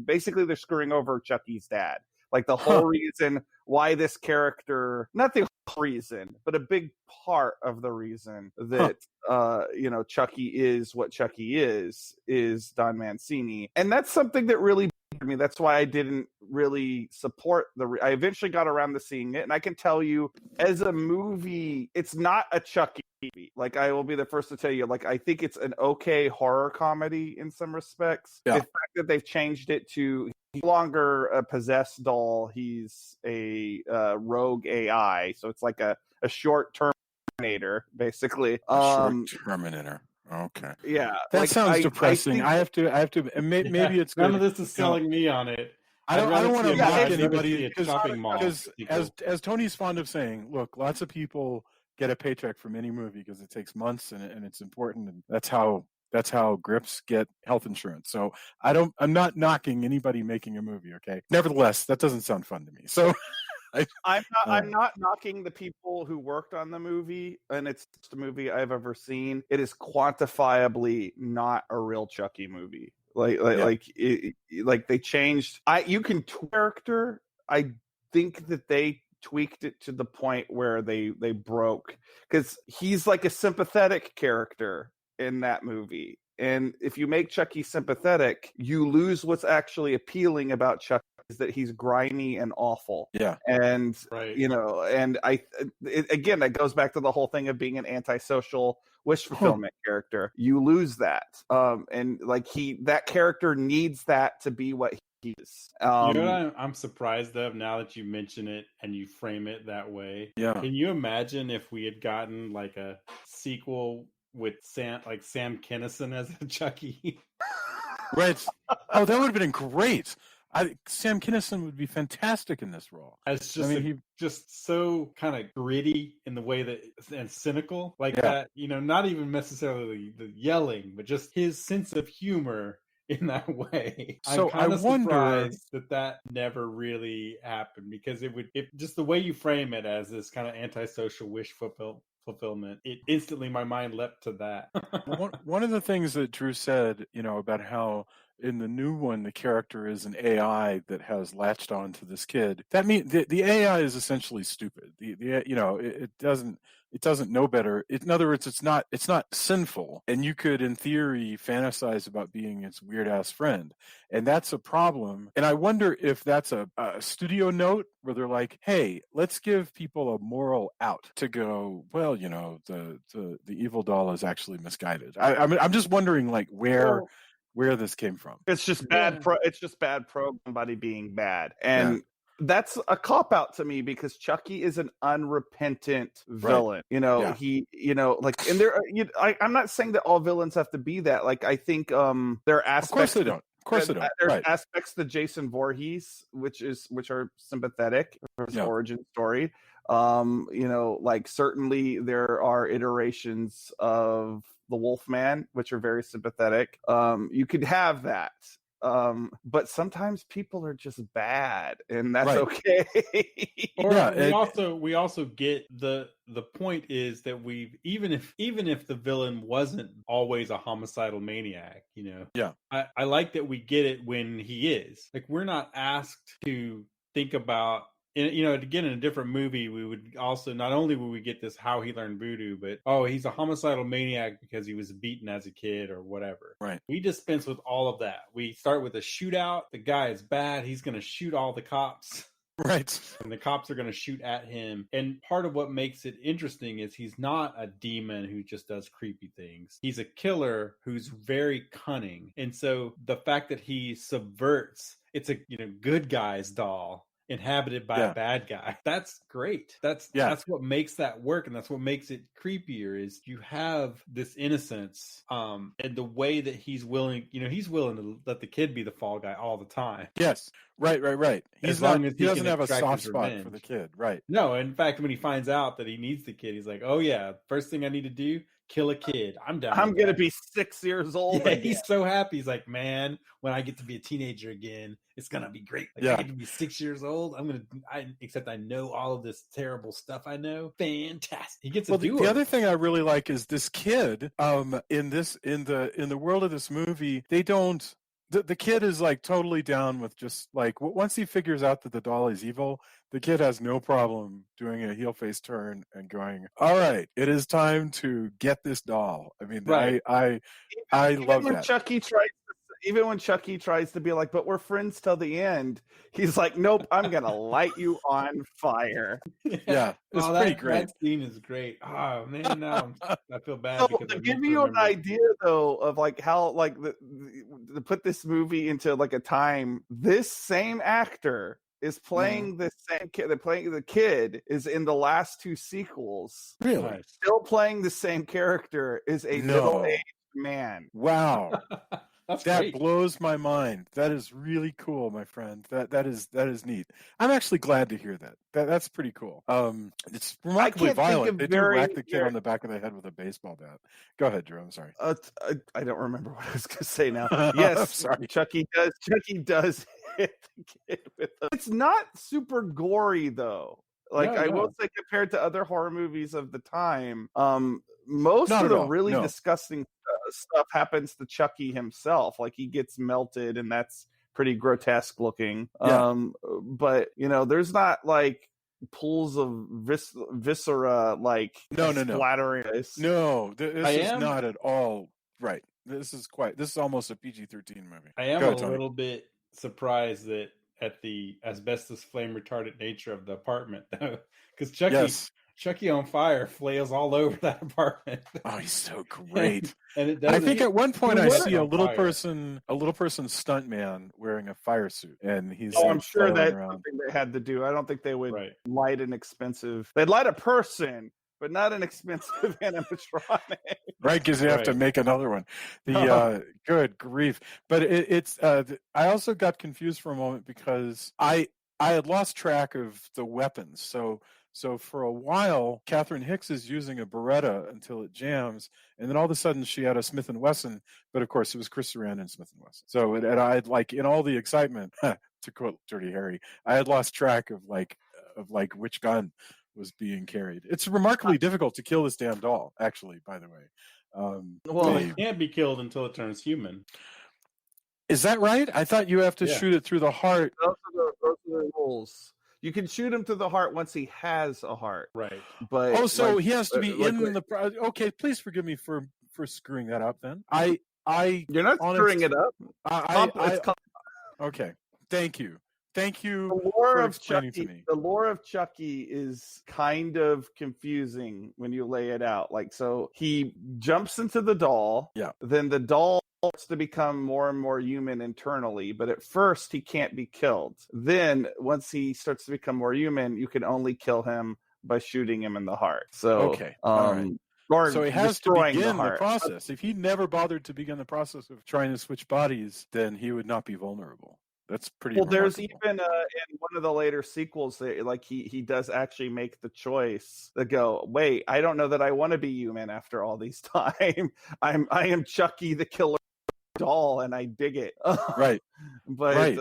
basically they're screwing over Chucky's dad. Like the whole reason why this character, not the whole reason, but a big part of the reason that, Chucky is what Chucky is Don Mancini. And that's something that really, that's why I didn't really support I eventually got around to seeing it, and I can tell you, as a movie, it's not a Chucky movie. Like, I will be the first to tell you, like, I think it's an okay horror comedy in some respects. Yeah. The fact that they've changed it to, he's no longer a possessed doll, he's a rogue AI, so it's like a short Terminator, basically. Short Terminator. Okay. Yeah, that sounds depressing. I have to. Maybe it's none good. of this is selling me on it. I don't want to mock anybody because as Tony's fond of saying, look, lots of people get a paycheck from any movie because it takes months and it's important, and that's how grips get health insurance. So I'm not knocking anybody making a movie. Okay. Nevertheless, that doesn't sound fun to me. So. I'm not knocking the people who worked on the movie, and it's the movie I've ever seen. It is quantifiably not a real Chucky movie. Like they changed. You can character. I think that they tweaked it to the point where they broke, because he's like a sympathetic character in that movie. And if you make Chucky sympathetic, you lose what's actually appealing about Chucky, is that he's grimy and awful. Yeah. And, and again, that goes back to the whole thing of being an antisocial wish fulfillment character. You lose that. And like that character needs that to be what he is. I'm surprised of, now that you mention it and you frame it that way. Yeah. Can you imagine if we had gotten like a sequel with Sam Kinison as a Chucky? Right. Oh, that would have been great. Sam Kinison would be fantastic in this role. As just just so kind of gritty in the way that and cynical like that. Not even necessarily the yelling, but just his sense of humor in that way. So I'm kind of surprised wonder that never really happened, because it just the way you frame it as this kind of antisocial wish fulfillment, it instantly my mind leapt to that. One of the things that Drew said, about how in the new one the character is an AI that has latched on to this kid. That means the AI is essentially stupid. It doesn't know better. In other words, it's not sinful, and you could, in theory, fantasize about being its weird ass friend, and that's a problem. And I wonder if that's a studio note where they're like, "Hey, let's give people a moral out to go. Well, the evil doll is actually misguided." I'm just wondering, like, where this came from. It's just bad. It's just bad somebody being bad, and that's a cop out to me, because Chucky is an unrepentant villain. Right. He, and there. I'm not saying that all villains have to be that. Like, I think there are aspects. Of course they don't. Of course they don't. There's aspects to Jason Voorhees which are sympathetic for his origin story. Certainly there are iterations of the Wolfman which are very sympathetic. You could have that. But sometimes people are just bad, and that's okay. We also get the point is that even if the villain wasn't always a homicidal maniac, I like that we get it when he is. Like, we're not asked to think about. Again, in a different movie, we would also, not only would we get this how he learned voodoo, but he's a homicidal maniac because he was beaten as a kid or whatever. Right. We dispense with all of that. We start with a shootout. The guy is bad. He's going to shoot all the cops. Right. And the cops are going to shoot at him. And part of what makes it interesting is he's not a demon who just does creepy things. He's a killer who's very cunning. And so the fact that he subverts, it's a good guy's doll inhabited by a bad guy. That's great. That's what makes that work, and that's what makes it creepier, is you have this innocence, and the way that he's willing to let the kid be the fall guy all the time. Yes. Right. He doesn't have a soft spot for the kid. Right. No, in fact, when he finds out that he needs the kid, he's like, "Oh yeah, first thing I need to do, kill a kid. I'm done. I'm gonna be 6 years old." Yeah, he's so happy. He's like, "Man, when I get to be a teenager again, it's gonna be great. Like, I get to be 6 years old. Except I know all of this terrible stuff. I know. Fantastic." He gets to do it. The other thing I really like is this kid. In the world of this movie, they don't. The kid is like totally down with just like once he figures out that the doll is evil, the kid has no problem doing a heel face turn and going, "All right, it is time to get this doll." I mean, right. I love that. Even when Chucky tries to be like, "But we're friends till the end," he's like, "Nope, I'm gonna light you on fire." Yeah, it's pretty great. That scene is great. Oh man, now I feel bad. So to give you an idea, though, of like how to put this movie into like a time, this same actor is playing the same kid. They're playing the kid is in the last two sequels. Really, still playing the same character, is a middle-aged man. Wow. That great. Blows my mind. That is really cool, my friend. That is neat. I'm actually glad to hear that. That's pretty cool. It's remarkably violent. They do whack the kid on the back of the head with a baseball bat. Go ahead, Drew. I'm sorry. I don't remember what I was going to say now. Yes, sorry. Chucky does hit the kid with a... It's not super gory though. Like I will say, compared to other horror movies of the time, most of the really disgusting stuff happens to Chucky himself. Like he gets melted, and that's pretty grotesque looking. But there's not like pools of viscera like splattering. No, this is not at all right. This is almost a PG-13 movie. I am little bit surprised that at the asbestos flame retardant nature of the apartment, though, because Chucky on fire flails all over that apartment. Oh, he's so great. And I think at one point I see a little person stunt man wearing a fire suit, and he's. Oh, I'm sure that's something they had to do. I don't think they would light an expensive. They'd light a person, but not an expensive animatronic. Right, because you have to Right. make another one. The good grief! But it's. I also got confused for a moment because I had lost track of the weapons. So for a while, Catherine Hicks is using a Beretta until it jams, and then all of a sudden she had a Smith and Wesson. But of course, it was Chris Sarandon Smith and Wesson. So and I had like in all the excitement, to quote Dirty Harry, I had lost track of which gun was being carried. It's remarkably difficult to kill this damn doll, actually, by the way. Well, It can't be killed until it turns human. Is that right? I thought you have to shoot it through the heart. those are the rules. You can shoot him to the heart once he has a heart. Right. But So he has to be in the. Okay, please forgive me for screwing that up. Then you're not screwing it up. Okay, thank you. The lore of Chucky is kind of confusing when you lay it out. Like, so he jumps into the doll. Yeah. Then the doll starts to become more and more human internally, but at first he can't be killed. Then once he starts to become more human, you can only kill him by shooting him in the heart. So okay, all right. Or so he has to begin the heart. process. If he never bothered to begin the process of trying to switch bodies, then he would not be vulnerable. That's pretty. Well, there's remarkable. even in one of the later sequels, like he does actually make the choice to go, wait, I don't know that I want to be human after all these time. I am Chucky the killer doll, and I dig it. Right. But right.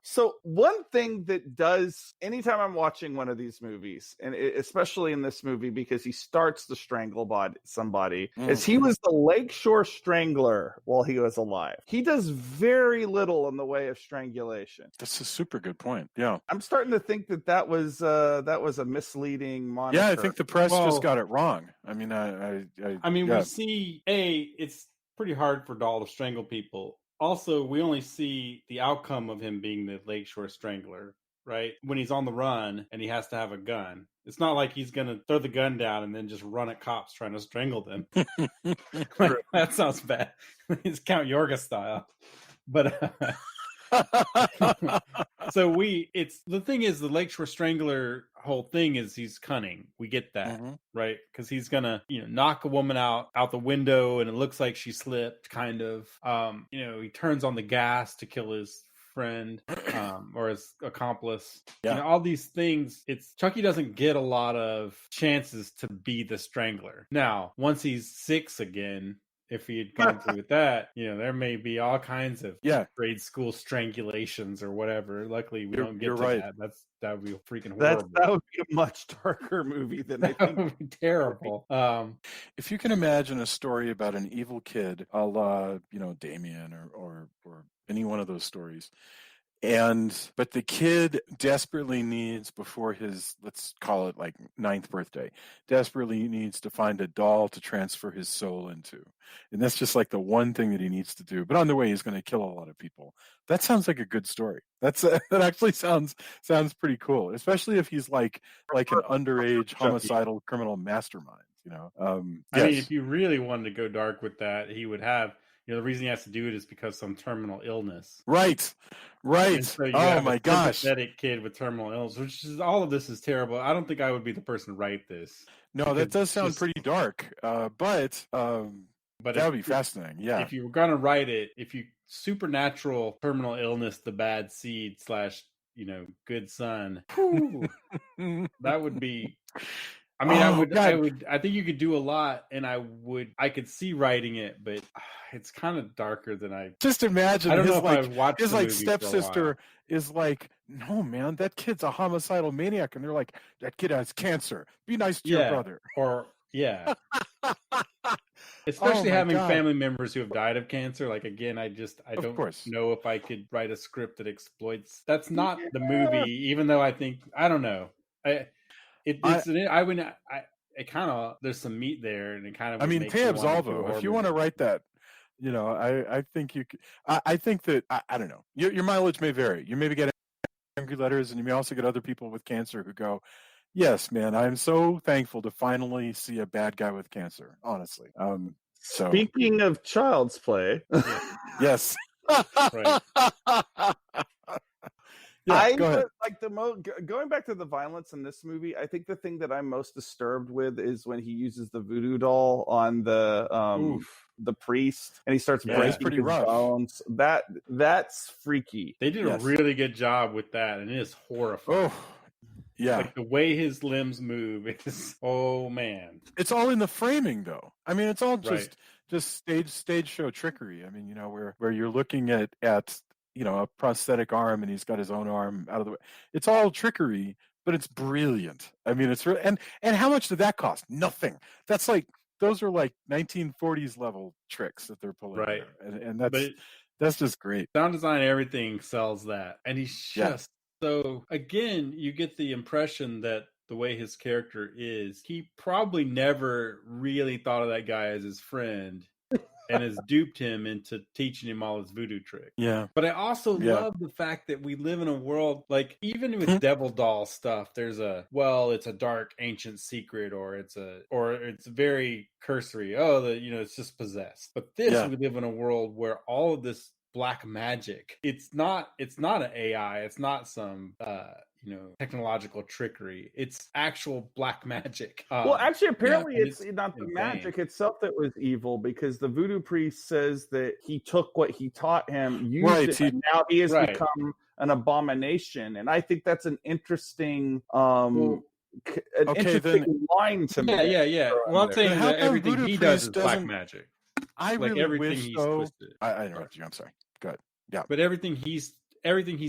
So one thing that does anytime I'm watching one of these movies, and especially in this movie because he starts to strangle somebody, is he was the Lakeshore Strangler while he was alive. He does very little in the way of strangulation. That's a super good point. Yeah, I'm starting to think that was a misleading moniker. Yeah, I think the press just got it wrong. I mean, we see it's pretty hard for Doll to strangle people. Also, we only see the outcome of him being the Lakeshore Strangler, right? When he's on the run and he has to have a gun. It's not like he's going to throw the gun down and then just run at cops trying to strangle them. That sounds bad. It's Count Yorga style. But so the thing is, the Lakeshore Strangler whole thing is he's cunning. We get that, right? Because he's gonna, knock a woman out the window, and it looks like she slipped, kind of. He turns on the gas to kill his friend or his accomplice. Yeah. All these things. Chucky doesn't get a lot of chances to be the Strangler. Now, once he's 6 again. If he had gone through with that, there may be all kinds of grade school strangulations or whatever. Luckily, we don't get to that. That would be freaking horrible. That would be a much darker movie than I think. That would be terrible. If you can imagine a story about an evil kid, a la, Damien or any one of those stories. But the kid desperately needs, before his, let's call it like 9th birthday, desperately needs to find a doll to transfer his soul into. And that's just like the one thing that he needs to do. But on the way, he's going to kill a lot of people. That sounds like a good story. That actually sounds pretty cool, especially if he's like an underage homicidal criminal mastermind. I mean, if you really wanted to go dark with that, he would have. The reason he has to do it is because some terminal illness. Right. So oh my gosh! Sympathetic kid with terminal illness, which is all of this is terrible. I don't think I would be the person to write this. No, that does sound pretty dark. But that would be fascinating. Yeah. If you were gonna write it, if you supernatural terminal illness, the bad seed / good son, that would be. I mean, I think you could do a lot, and I could see writing it, but it's kind of darker than I. Just imagine. I don't know if I watched his stepsister is like, no man, that kid's a homicidal maniac, and they're like, that kid has cancer. Be nice to your brother. Especially having family members who have died of cancer. Like again, I don't know if I could write a script that exploits. That's not the movie, even though I don't know. There's some meat there, and it kind of. I mean, pay absolvo. If you want to write that, I think you could. I think that I don't know. Your mileage may vary. You maybe get angry letters, and you may also get other people with cancer who go, "Yes, man, I'm so thankful to finally see a bad guy with cancer." Honestly. So speaking of Child's Play, yes. Right. Yeah, go ahead. like going back to the violence in this movie. I think the thing that I'm most disturbed with is when he uses the voodoo doll on the priest, and he starts breaking pretty his rough. bones. That's freaky. They did a really good job with that, and it is horrifying. Oh, yeah. Like the way his limbs move is, oh man. It's all in the framing, though. I mean, it's all just stage show trickery. I mean, you know, where you're looking at you know, a prosthetic arm and he's got his own arm out of the way. It's all trickery, but it's brilliant. I mean, it's really, and how much did that cost? Nothing. That's like, those are like 1940s level tricks that they're pulling. Right. There. And that's just great. Sound design, everything sells that. And he's just so, again, you get the impression that the way his character is, he probably never really thought of that guy as his friend. And has duped him into teaching him all his voodoo tricks. Yeah. But I also love the fact that we live in a world, like, even with devil doll stuff, there's it's a dark ancient secret, or it's very cursory. Oh, it's just possessed. But we live in a world where all of this black magic, it's not an AI, it's not some technological trickery. It's actual black magic. Well, actually, apparently it's not the magic itself that was evil, because the voodoo priest says that he took what he taught him, used it, and now he has become an abomination. And I think that's an interesting interesting line to me. Yeah. Well, I'm saying that everything he does is black magic. I like really everything wish, he's though. twisted. I interrupted you. I'm sorry. Go ahead. Yeah. But everything he's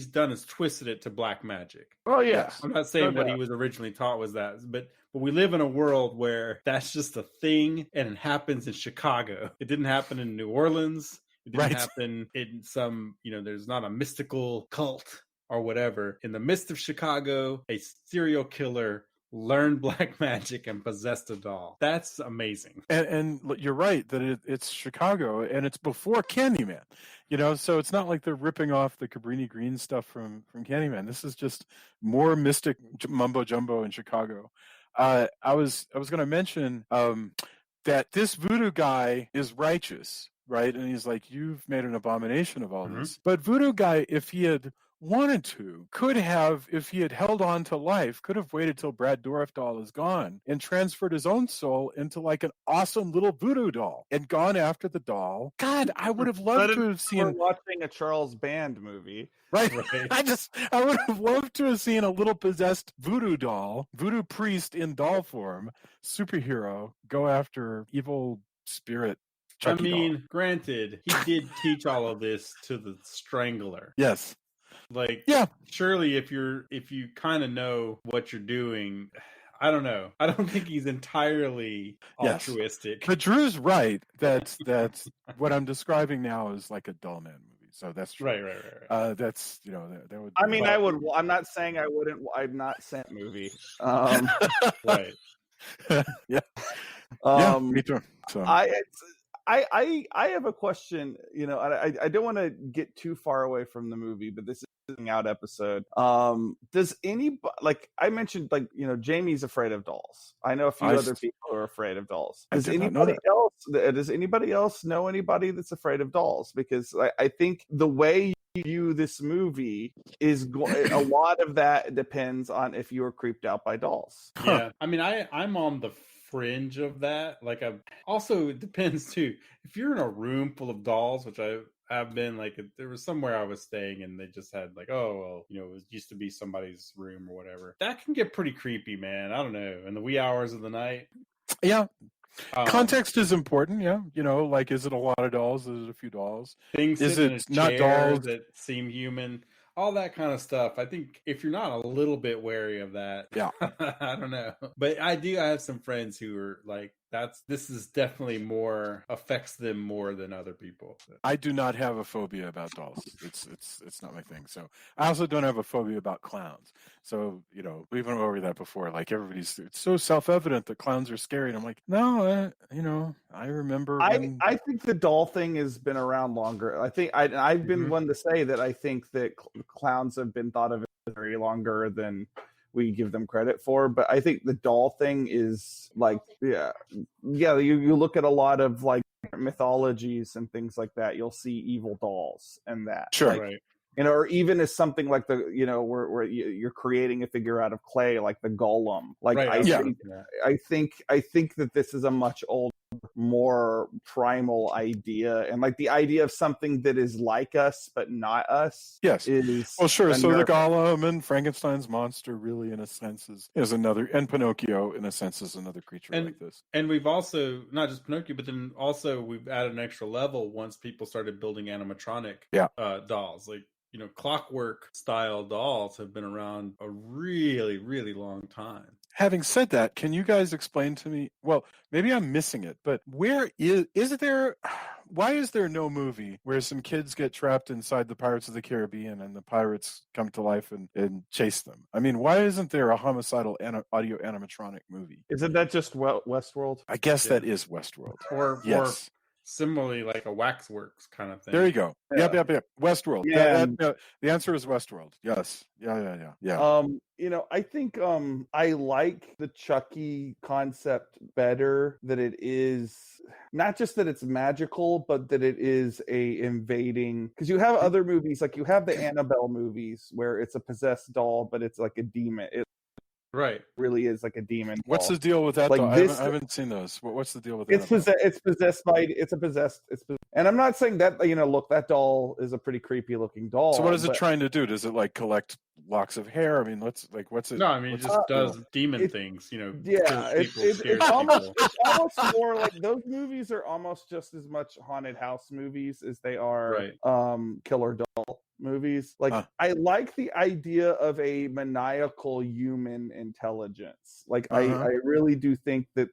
done is twisted it to black magic. Oh yes. I'm not saying what he was originally taught was that, but we live in a world where that's just a thing, and it happens in Chicago. It didn't happen in New Orleans. It didn't happen in some, there's not a mystical cult or whatever. In the midst of Chicago, a serial killer learned black magic and possessed a doll. That's amazing. And you're right that it's Chicago, and it's before Candyman. So it's not like they're ripping off the Cabrini Green stuff from Candyman. This is just more mystic mumbo jumbo in Chicago. I was going to mention that this voodoo guy is righteous, right? And he's like, you've made an abomination of all this. But voodoo guy, if he had wanted to, could have, if he had held on to life, could have waited till Brad Dourif doll is gone and transferred his own soul into like an awesome little voodoo doll and gone after the doll. God, I would have loved to have seen watching a Charles Band movie. Right. I would have loved to have seen a little possessed voodoo doll, voodoo priest in doll form, superhero, go after evil spirit Chucky doll. Granted, he did teach all of this to the Strangler. Yes. Surely if you kind of know what you're doing, I don't know. I don't think he's entirely altruistic. But Drew's right. That's what I'm describing now is like a dull man movie. So that's true. Right. That's that would. I mean, I would. I'm not saying I wouldn't. I'm not sent movie. Right. Yeah. Me too. So. I have a question. I don't want to get too far away from the movie, but this is a Hangout episode. Does anybody, like I mentioned, Jamie's afraid of dolls. I know a few other people who are afraid of dolls. Does anybody else know anybody that's afraid of dolls? Because I think the way you view this movie is a lot of that depends on if you were creeped out by dolls. Yeah, I mean, I'm on the fringe of that. Also, it depends too. If you're in a room full of dolls, which I've been, there was somewhere I was staying and they just had it used to be somebody's room or whatever. That can get pretty creepy, man. I don't know. In the wee hours of the night. Yeah. Context is important, yeah. Is it a lot of dolls? Is it a few dolls? Things is it not dolls that seem human? All that kind of stuff. I think if you're not a little bit wary of that, I don't know. But I have some friends who are like, this is definitely affects them more than other people. I do not have a phobia about dolls. It's not my thing. So I also don't have a phobia about clowns. So, we've went over that before. Like it's so self-evident that clowns are scary. And I'm like, no, I remember. I think the doll thing has been around longer. I think I've been one to say that I think that clowns have been thought of very longer than we give them credit for, but I think the doll thing is you look at a lot of mythologies and things like that, you'll see evil dolls and that. Sure. Right. or even as something like the, where you're creating a figure out of clay, like the golem. Like Right, I think that this is a much older, more primal idea, and like the idea of something that is like us but not us. Yes. Is well, sure. So the Golem and Frankenstein's monster, really, in a sense, is another, and Pinocchio, in a sense, is another creature like this. And we've also not just Pinocchio, but then also we've added an extra level once people started building animatronic dolls, like. Clockwork style dolls have been around a really, really long time. Having said that, can you guys explain to me? Well, maybe I'm missing it, but why is there no movie where some kids get trapped inside the Pirates of the Caribbean and the pirates come to life and chase them? I mean, why isn't there a homicidal audio animatronic movie? Isn't that just Westworld? I guess that is Westworld. Or similarly, like a Waxworks kind of thing. There you go. Yeah. Yep. Westworld. Yeah. The answer is Westworld. Yes. Yeah. I think I like the Chucky concept better, that it is not just that it's magical, but that it is a invading, because you have other movies, like you have the Annabelle movies where it's a possessed doll, but it's like a demon. It really is like a demon. What's the deal with that? Like doll? I haven't seen those. What's the deal with that? It's possessed. And I'm not saying that, look, that doll is a pretty creepy looking doll. So what is it trying to do? Does it like collect locks of hair? I mean, what's it? No, I mean, it just does demon things, Yeah, it's almost more like those movies are almost just as much haunted house movies as they are killer doll movies. Like I like the idea of a maniacal human intelligence. Like I really do think that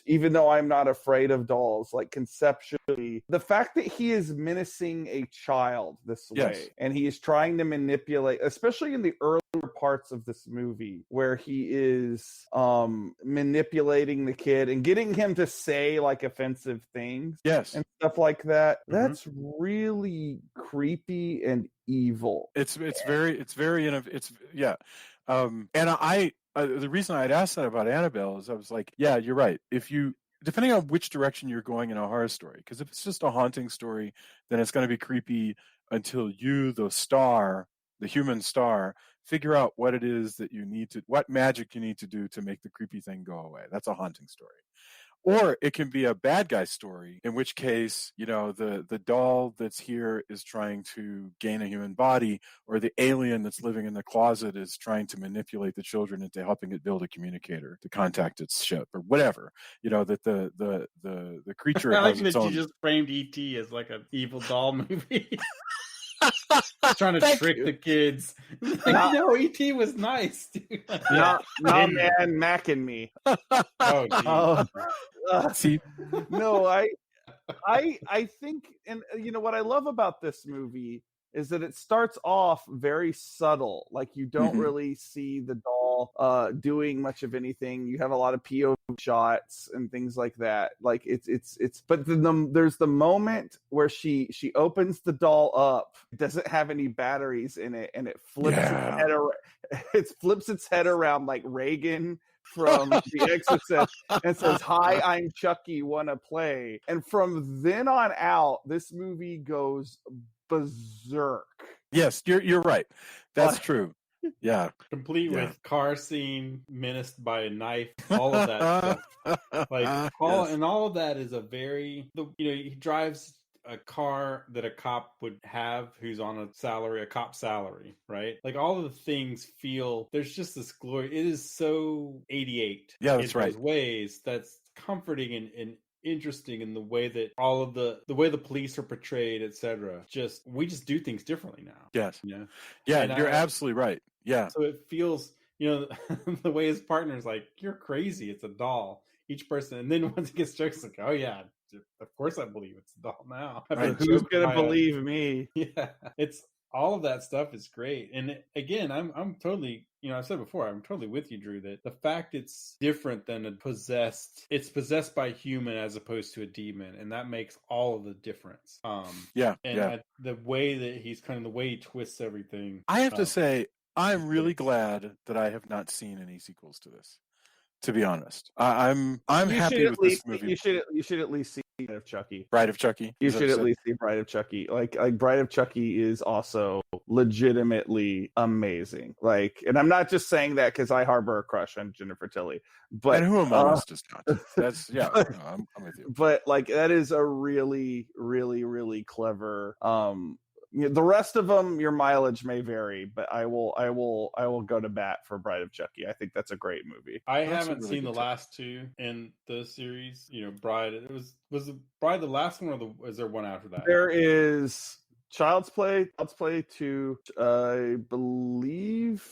even though I'm not afraid of dolls, like conceptually, the fact that he is menacing a child this way, and he is trying to manipulate, especially in the earlier parts of this movie where he is manipulating the kid and getting him to say like offensive things and stuff like that. That's really creepy and evil. And I the reason I'd asked that about Annabelle is I was like, yeah, you're right. Depending on which direction you're going in a horror story, because if it's just a haunting story, then it's going to be creepy until you, the human star, figure out what it is that what magic you need to do to make the creepy thing go away. That's a haunting story. Or it can be a bad guy story, in which case, the doll that's here is trying to gain a human body, or the alien that's living in the closet is trying to manipulate the children into helping it build a communicator to contact its ship, or whatever. That the creature I like has its that own. you just framed E.T. as like an evil doll movie. Trying to trick the kids. No, E.T. was nice, dude. Not man, Mac and me. See, no, I think, and what I love about this movie is that it starts off very subtle. Like you don't really see the doll doing much of anything. You have a lot of POV shots and things like that. Like it's but then there's the moment where she opens the doll up. It doesn't have any batteries in it, and it flips its head around. It flips its head around like Reagan from The Exorcist and says, "Hi, I'm Chucky, wanna play?" And from then on out, this movie goes berserk. Yes, you're right. That's true. Yeah. Complete with car scene, menaced by a knife, all of that stuff. Like all of that is he drives a car that a cop would have who's on a cop salary, right? Like all of the things there's just this glory. It is so 88. Yeah, that's right. In those ways, that's comforting and interesting in the way that all of the way the police are portrayed, etc. We just do things differently now. Yes. Yeah, and you're absolutely right. Yeah. So it feels, the way his partner's like, "You're crazy. It's a doll." Each person, and then once it gets jokes, like, "Oh yeah, of course I believe it's a doll now." Right. Who's gonna believe me? Yeah, it's all of that stuff is great. And again, I'm totally, I've said before, I'm totally with you, Drew, that the fact it's different than it's possessed by a human as opposed to a demon, and that makes all of the difference. The way that the way he twists everything. I have to say, I'm really glad that I have not seen any sequels to this. To be honest, I'm happy with this movie. You should at least see Bride of Chucky. Bride of Chucky. You Is that should what at least see Bride of Chucky. Like Bride of Chucky is also legitimately amazing. Like, and I'm not just saying that because I harbor a crush on Jennifer Tilly, but and who among us does not? That's but, no, I'm with you. But like that is a really, really, really clever. The rest of them, your mileage may vary, but I will go to bat for Bride of Chucky. I think that's a great movie. I That's a haven't really seen the good tip. last two in the series. You know, Bride. It was the Bride the last one, or is there one after that? There is Child's Play 2, I believe.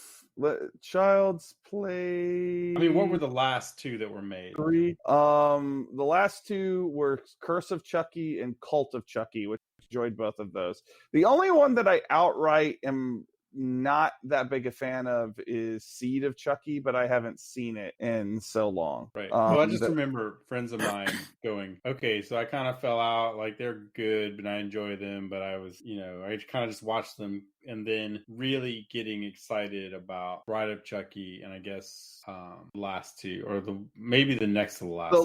Child's Play. I mean, what were the last two that were made? 3. The last two were Curse of Chucky and Cult of Chucky, which enjoyed both of those. The only one that I outright am not that big a fan of is Seed of Chucky, but I haven't seen it in so long. Right. Well, I just remember friends of mine going, okay, so I kind of fell out. Like, they're good, but I enjoy them. But I was, I kind of just watched them and then really getting excited about Bride of Chucky and I guess last two, or maybe the next to the last. The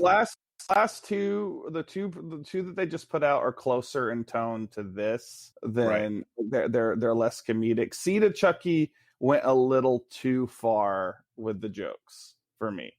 last two, the two that they just put out are closer in tone to this than they're less comedic. Seed of Chucky went a little too far with the jokes for me.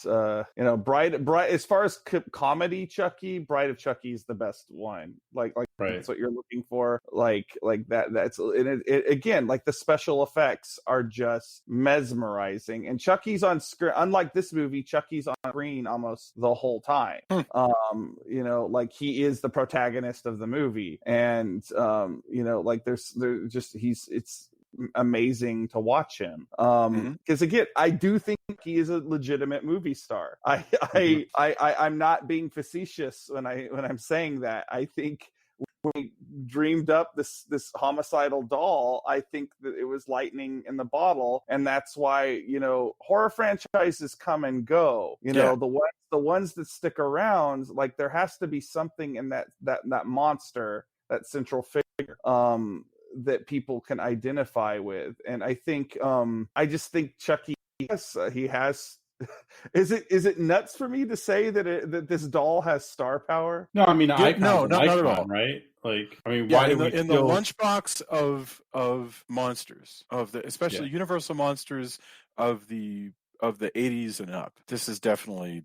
Bride as far as comedy Chucky, Bride of Chucky is the best one. Like that's what you're looking for. Like that's it again, like the special effects are just mesmerizing, and Chucky's on screen. Unlike this movie, Chucky's on screen almost the whole time. Like he is the protagonist of the movie, and like there's just it's amazing to watch him because again, I do think he is a legitimate movie star. I'm not being facetious when I'm saying that. I think when we dreamed up this homicidal doll, I think that it was lightning in the bottle, and that's why horror franchises come and go. The ones that stick around, like there has to be something in that monster, that central figure that people can identify with. And I think I just think Chucky he has is it nuts for me to say that this doll has star power? No, I mean, not at all. Right? Like, I mean, why in the lunchbox of monsters, especially Universal monsters of the 80s and up, this definitely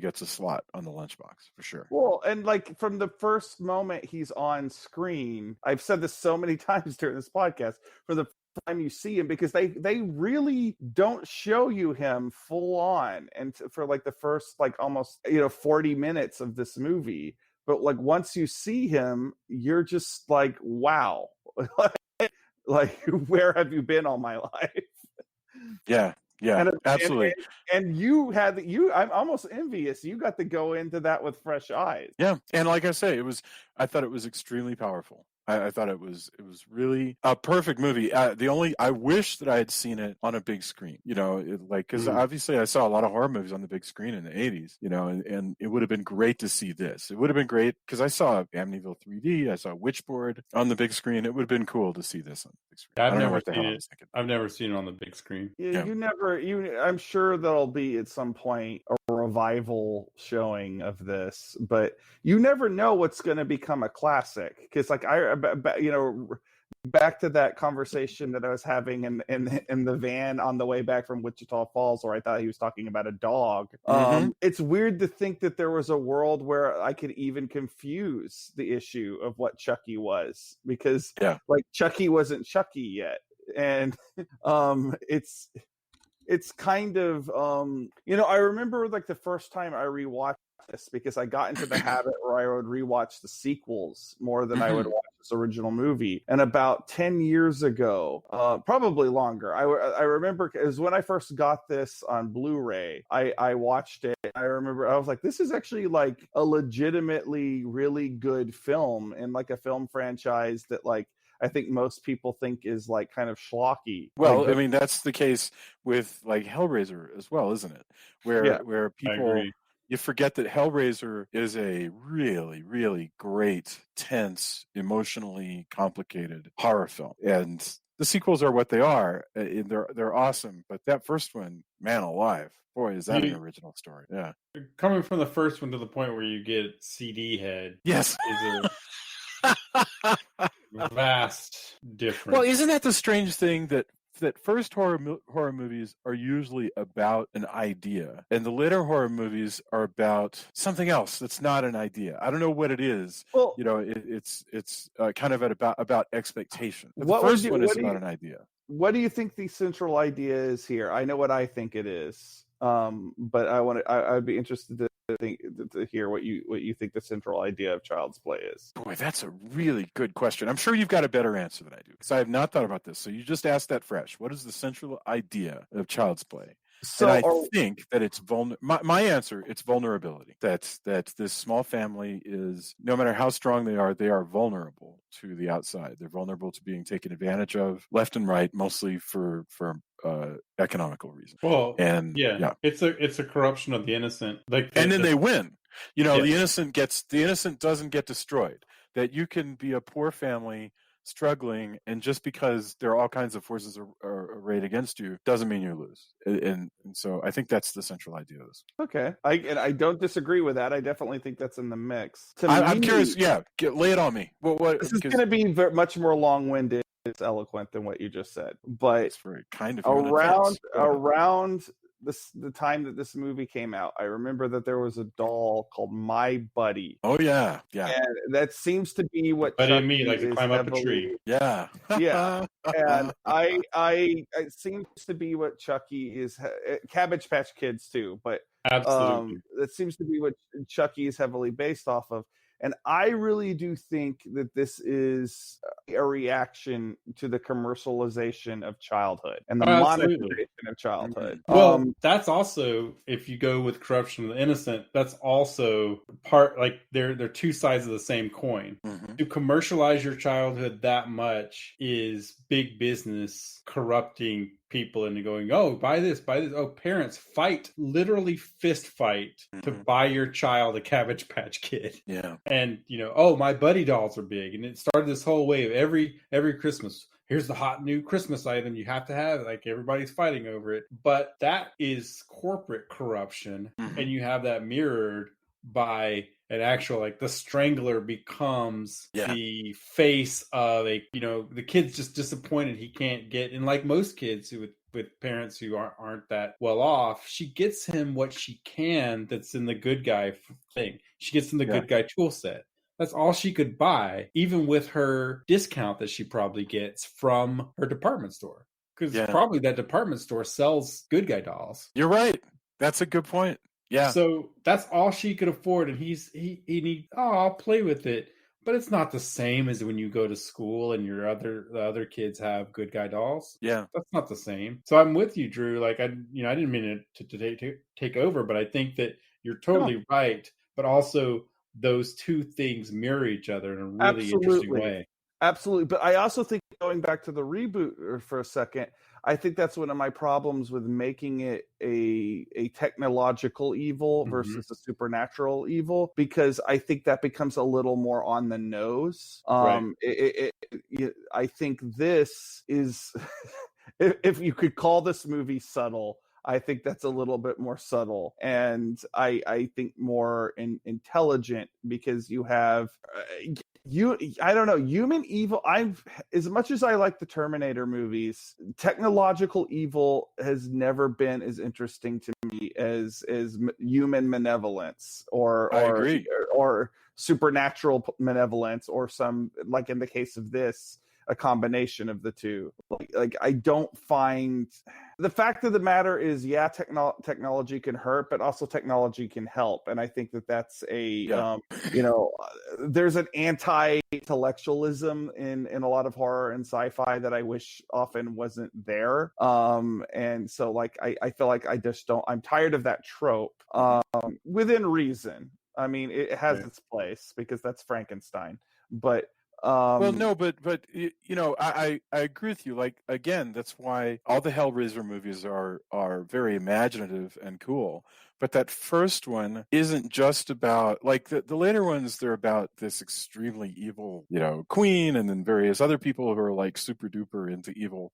gets a slot on the lunchbox for sure. Well, and like from the first moment he's on screen, I've said this so many times during this podcast, for the time you see him, because they really don't show you him full on, and for like the first like almost 40 minutes of this movie, but like once you see him, you're just like, wow. Like, where have you been all my life? Yeah, absolutely. And I'm almost envious. You got to go into that with fresh eyes. Yeah, and like I say, I thought it was extremely powerful. I thought it was really a perfect movie. I wish that I had seen it on a big screen, because obviously I saw a lot of horror movies on the big screen in the 80s, and it would have been great to see this. It would have been great because I saw Amityville 3D, I saw Witchboard on the big screen. It would have been cool to see this on the big screen. I've never seen it on the big screen. I'm sure there'll be at some point a revival showing of this, but you never know what's going to become a classic. Because like back to that conversation that I was having in the van on the way back from Wichita Falls, where I thought he was talking about a dog. It's weird to think that there was a world where I could even confuse the issue of what Chucky was, because like Chucky wasn't Chucky yet, and it's kind of I remember like the first time I rewatched this, because I got into the habit where I would rewatch the sequels more than I would watch this original movie. And about 10 years ago, probably longer, I remember it was when I first got this on Blu-ray. I watched it. I remember I was like, this is actually like a legitimately really good film, and like a film franchise that like I think most people think is like kind of schlocky. Well, I mean, that's the case with like Hellraiser as well, isn't it? Where people, you forget that Hellraiser is a really, really great, tense, emotionally complicated horror film. And the sequels are what they are. They're awesome, but that first one, man alive, boy, is that an original story. Yeah. Coming from the first one to the point where you get CD head, Yes. is a vast difference. Well, isn't that the strange thing that first horror movies are usually about an idea, and the later horror movies are about something else that's not an idea. I don't know what it is. Well, it's kind of about expectation. But the What first would you- one what is do you- about an idea. what do you think the central idea is here? I know what I think it is, but I'd be interested to hear what you think the central idea of Child's Play is. Boy, that's a really good question. I'm sure you've got a better answer than I do, because I have not thought about this. So you just asked that fresh. What is the central idea of Child's Play? So and I think that it's my answer, it's vulnerability. That this small family is, no matter how strong they are vulnerable to the outside. They're vulnerable to being taken advantage of left and right, mostly for economical reasons. Well, and yeah, it's a corruption of the innocent. And then they win. The innocent doesn't get destroyed. That you can be a poor family struggling, and just because there are all kinds of forces arrayed against you doesn't mean you lose. And so I think that's the central idea of this. Okay, I don't disagree with that. I definitely think that's in the mix. I'm curious. Yeah, lay it on me. This is going to be much more long-winded. It's eloquent than what you just said, but it's very kind of around the time that this movie came out, I remember that there was a doll called My Buddy. Oh yeah, and that seems to be what Chucky me like to climb up a tree. Yeah, yeah, and it seems to be what Chucky is. Cabbage Patch Kids too, but absolutely, that seems to be what Chucky is heavily based off of. And I really do think that this is a reaction to the commercialization of childhood and the monetization of childhood. Well, that's also, if you go with corruption of the innocent, that's also part, like they're two sides of the same coin. Mm-hmm. To commercialize your childhood that much is big business corrupting people into going, oh, buy this. Oh, parents literally fist fight to buy your child a Cabbage Patch Kid. Yeah. And, oh, my buddy dolls are big. And it started this whole wave every Christmas. Here's the hot new Christmas item you have to have. Like, everybody's fighting over it. But that is corporate corruption. Mm-hmm. And you have that mirrored by an actual, like, the Strangler becomes the face of the kid's just disappointed he can't get, and like most kids with parents who aren't that well off, she gets him what she can that's in the good guy thing. She gets him the good guy tool set. That's all she could buy, even with her discount that she probably gets from her department store. Because probably that department store sells good guy dolls. You're right. That's a good point. Yeah. So that's all she could afford, and I'll play with it. But it's not the same as when you go to school and the other kids have good guy dolls. Yeah. That's not the same. So I'm with you, Drew. Like, I didn't mean it to take over, but I think that you're totally right. But also, those two things mirror each other in a really interesting way. Absolutely. But I also think, going back to the reboot for a second, I think that's one of my problems with making it a technological evil versus a supernatural evil, because I think that becomes a little more on the nose. I think this is, if you could call this movie subtle, I think that's a little bit more subtle, and I think more intelligent, because you have I don't know, human evil. As much as I like the Terminator movies, technological evil has never been as interesting to me as human malevolence or supernatural malevolence, or some, like in the case of this, a combination of the two. Like I don't find, the fact of the matter is, technology can hurt, but also technology can help. And I think that's there's an anti-intellectualism in a lot of horror and sci-fi that I wish often wasn't there. And so, like, I feel like I'm tired of that trope, within reason. I mean, it has its place, because that's Frankenstein, but Well, no, but I agree with you. Like, again, that's why all the Hellraiser movies are very imaginative and cool. But that first one isn't just about, like, the later ones. They're about this extremely evil, queen, and then various other people who are like super duper into evil.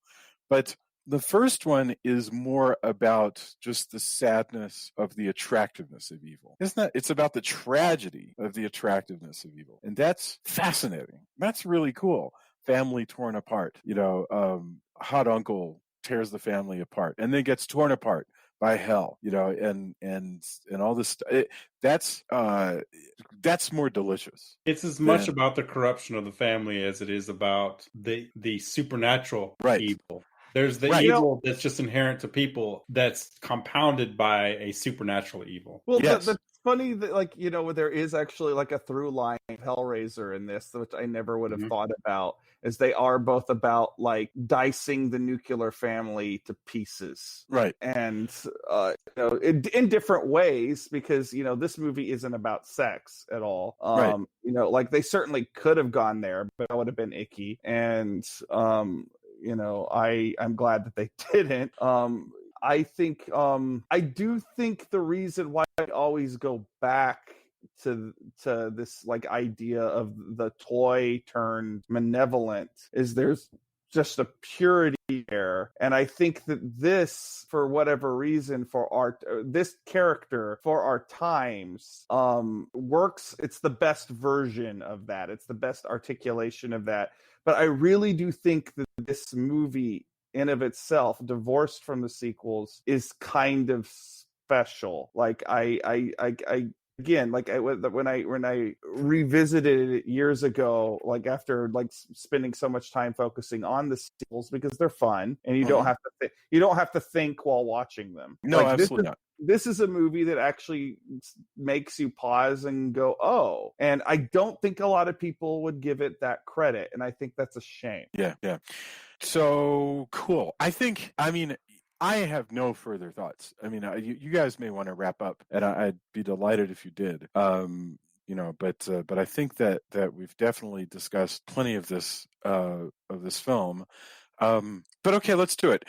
But the first one is more about just the sadness of the attractiveness of evil. Isn't that? It's about the tragedy of the attractiveness of evil. And that's fascinating. That's really cool. Family torn apart. Hot uncle tears the family apart and then gets torn apart by hell, and all this stuff. That's more delicious. It's as much about the corruption of the family as it is about the supernatural evil. There's the evil that's just inherent to people that's compounded by a supernatural evil. Well, yes. That's funny that, there is actually like a through line of Hellraiser in this, which I never would have thought about, is they are both about like dicing the nuclear family to pieces. Right. And, in different ways, because, this movie isn't about sex at all. Right. Like they certainly could have gone there, but that would have been icky. And, I'm glad that they didn't. I think I do think the reason why I always go back to this like idea of the toy turned malevolent is there's just a purity there, and I think that this, for whatever reason, this character for our times works. It's the best version of that. It's the best articulation of that. But I really do think that this movie, in of itself, divorced from the sequels, is kind of special. Like again, like when I revisited it years ago, like after like spending so much time focusing on the sequels because they're fun and you don't have to think while watching them. No, like, absolutely not. This is a movie that actually makes you pause and go, oh. And I don't think a lot of people would give it that credit, and I think that's a shame. Yeah. So cool. I have no further thoughts. I mean, you guys may want to wrap up, and I'd be delighted if you did. But I think that we've definitely discussed plenty of this film. But okay, let's do it.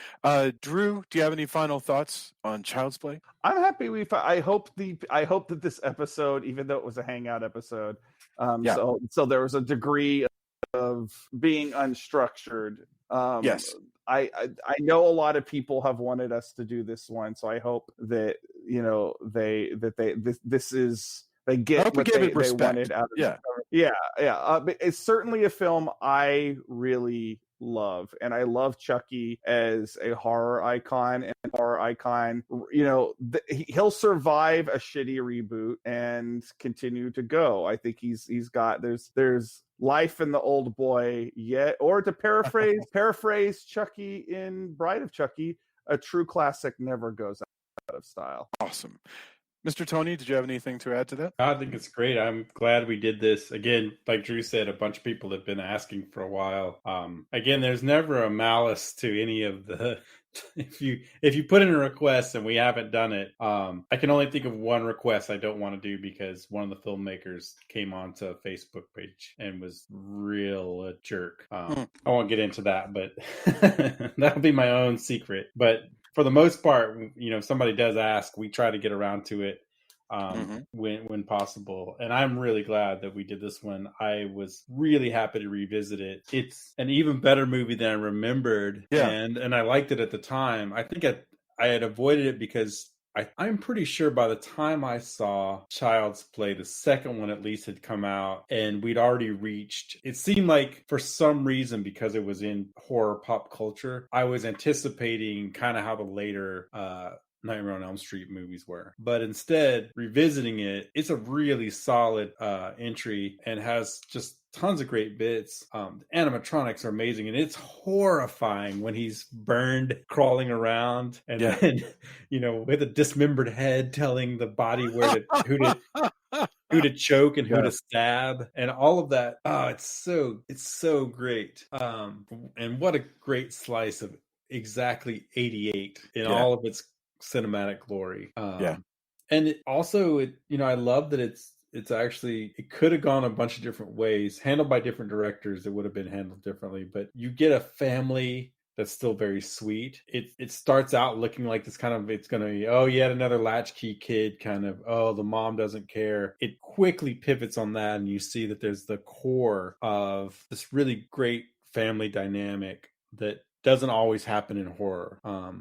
Drew, do you have any final thoughts on Child's Play? I'm happy I hope that this episode, even though it was a Hangout episode, so there was a degree of being unstructured. Yes. I know a lot of people have wanted us to do this one, so I hope that they get what they wanted out of it. Yeah. But it's certainly a film I really love, and I love Chucky as a horror icon. He'll survive a shitty reboot and continue to go. I think he's got there's life in the old boy yet, or to paraphrase Chucky in Bride of Chucky, a true classic never goes out of style. Awesome. Mr. Tony, did you have anything to add to that? I think it's great. I'm glad we did this. Again, like Drew said, a bunch of people have been asking for a while. Again, there's never a malice to any of the... If you put in a request and we haven't done it, I can only think of one request I don't want to do because one of the filmmakers came onto a Facebook page and was real a jerk. I won't get into that, but that'll be my own secret. But for the most part, if somebody does ask, we try to get around to it when possible. And I'm really glad that we did this one. I was really happy to revisit it. It's an even better movie than I remembered. Yeah. And I liked it at the time. I think I had avoided it because I'm pretty sure by the time I saw Child's Play, the second one at least had come out, and we'd already reached, it seemed like for some reason, because it was in horror pop culture, I was anticipating kind of how the later Nightmare on Elm Street movies were. But instead, revisiting it, it's a really solid entry and has just tons of great bits. The animatronics are amazing, and it's horrifying when he's burned crawling around and then, with a dismembered head telling the body who to choke and who to stab and all of that. Oh, it's so great. And what a great slice of exactly 88 in all of its cinematic glory. And I love that it's it's actually, it could have gone a bunch of different ways, handled by different directors. It would have been handled differently, but you get a family that's still very sweet. It starts out looking like this kind of, it's going to be, oh, yet another latchkey kid kind of, oh, the mom doesn't care. It quickly pivots on that, and you see that there's the core of this really great family dynamic that doesn't always happen in horror.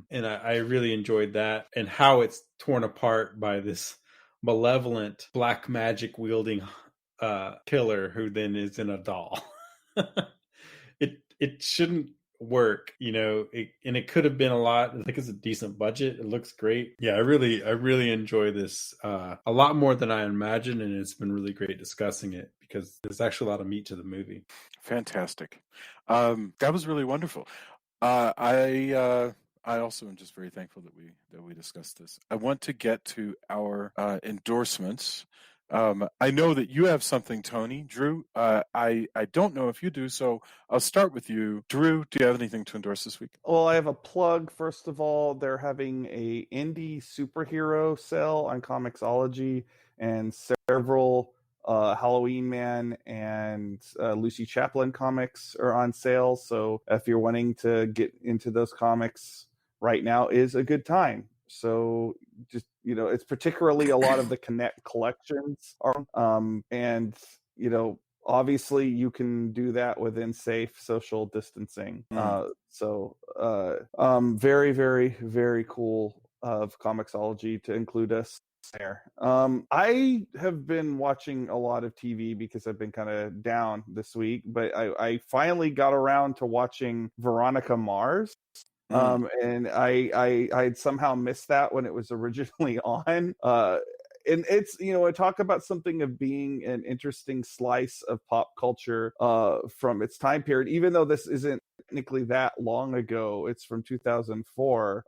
And I really enjoyed that, and how it's torn apart by this malevolent black magic wielding killer who then is in a doll. It shouldn't work, you know, and it could have been a lot. I think it's a decent budget. It looks great. Yeah, I really enjoy this a lot more than I imagined, and it's been really great discussing it because there's actually a lot of meat to the movie. Fantastic. That was really wonderful. I also am just very thankful that we discussed this. I want to get to our endorsements. I know that you have something, Tony. Drew, I don't know if you do, so I'll start with you. Drew, do you have anything to endorse this week? Well, I have a plug. First of all, they're having a indie superhero sale on Comixology, and several Halloween Man and Lucy Chaplin comics are on sale. So if you're wanting to get into those comics, right now is a good time. So just, you know, it's particularly a lot of the Connect collections are, and, you know, obviously you can do that within safe social distancing. So very, very, very cool of Comixology to include us there. I have been watching a lot of TV because I've been kind of down this week, but I finally got around to watching Veronica Mars. And I had somehow missed that when it was originally on. And it's, you know, I talk about something of being an interesting slice of pop culture from its time period, even though this isn't technically that long ago. It's from 2004.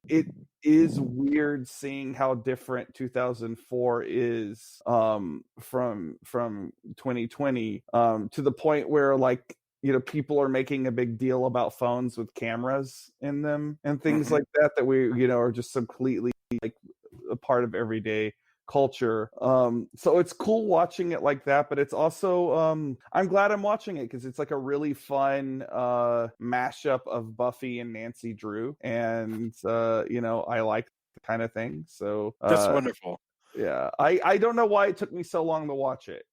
It is weird seeing how different 2004 is from 2020, to the point where, like, you know, people are making a big deal about phones with cameras in them and things like that we, you know, are just completely like a part of everyday culture. So it's cool watching it like that, but it's also I'm glad I'm watching it because it's like a really fun mashup of Buffy and Nancy Drew, and you know, I like the kind of thing. So that's wonderful. Yeah, I don't know why it took me so long to watch it.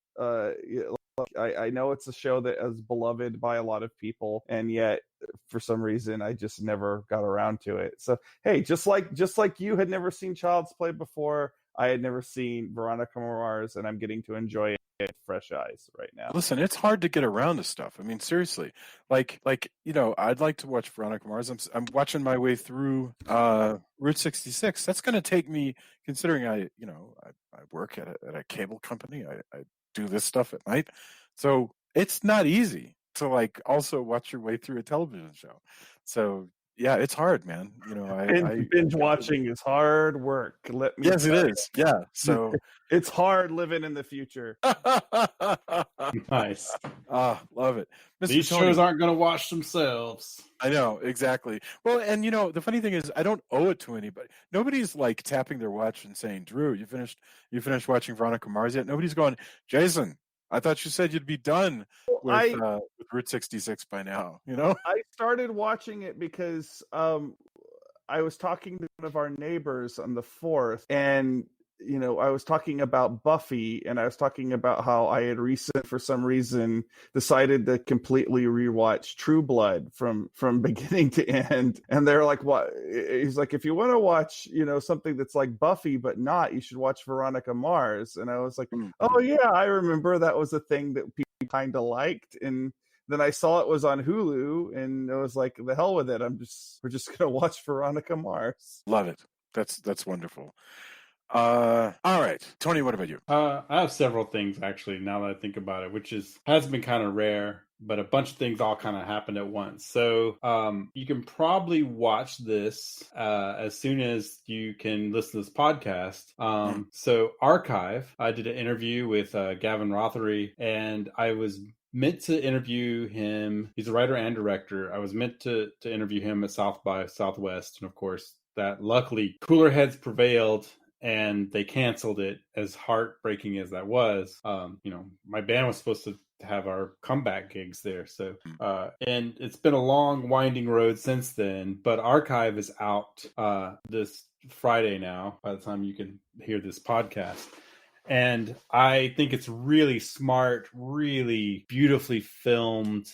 I know it's a show that is beloved by a lot of people, and yet for some reason I just never got around to it. So hey, just like you had never seen Child's Play before, I had never seen Veronica Mars, and I'm getting to enjoy it with fresh eyes right now. Listen, it's hard to get around to stuff. I mean, seriously, like you know, I'd like to watch Veronica Mars. I'm watching my way through Route 66. That's going to take me, considering I work at a cable company. I do this stuff at night, so it's not easy to like also watch your way through a television show. So yeah, it's hard, man. You know, binge watching is hard work. Let me. Yes, it is. Yeah. So it's hard living in the future. Nice. Love it. Mr. These Tony, shows aren't going to watch themselves. I know, exactly. Well, and you know, the funny thing is I don't owe it to anybody. Nobody's like tapping their watch and saying, Drew, you finished watching Veronica Mars yet? Nobody's going, Jason, I thought you said you'd be done with Route 66 by now, you know? I started watching it because I was talking to one of our neighbors on the 4th, and you know, I was talking about Buffy, and I was talking about how I had for some reason, decided to completely rewatch True Blood from beginning to end. And they're like, "What?" He's like, "If you want to watch, you know, something that's like Buffy but not, you should watch Veronica Mars." And I was like, "Oh yeah, I remember that was a thing that people kind of liked." And then I saw it was on Hulu, and I was like, "The hell with it! We're just gonna watch Veronica Mars." Love it. That's wonderful. All right, Tony, what about you? I have several things actually, now that I think about it, which has been kind of rare, but a bunch of things all kind of happened at once. So you can probably watch this as soon as you can listen to this podcast. So Archive, I did an interview with Gavin Rothery, and I was meant to interview him. He's a writer and director. I was meant to interview him at South by Southwest, and of course that luckily cooler heads prevailed, and they canceled it. As heartbreaking as that was, my band was supposed to have our comeback gigs there. So, and it's been a long, winding road since then. But Archive is out this Friday now. By the time you can hear this podcast. And I think it's really smart, really beautifully filmed,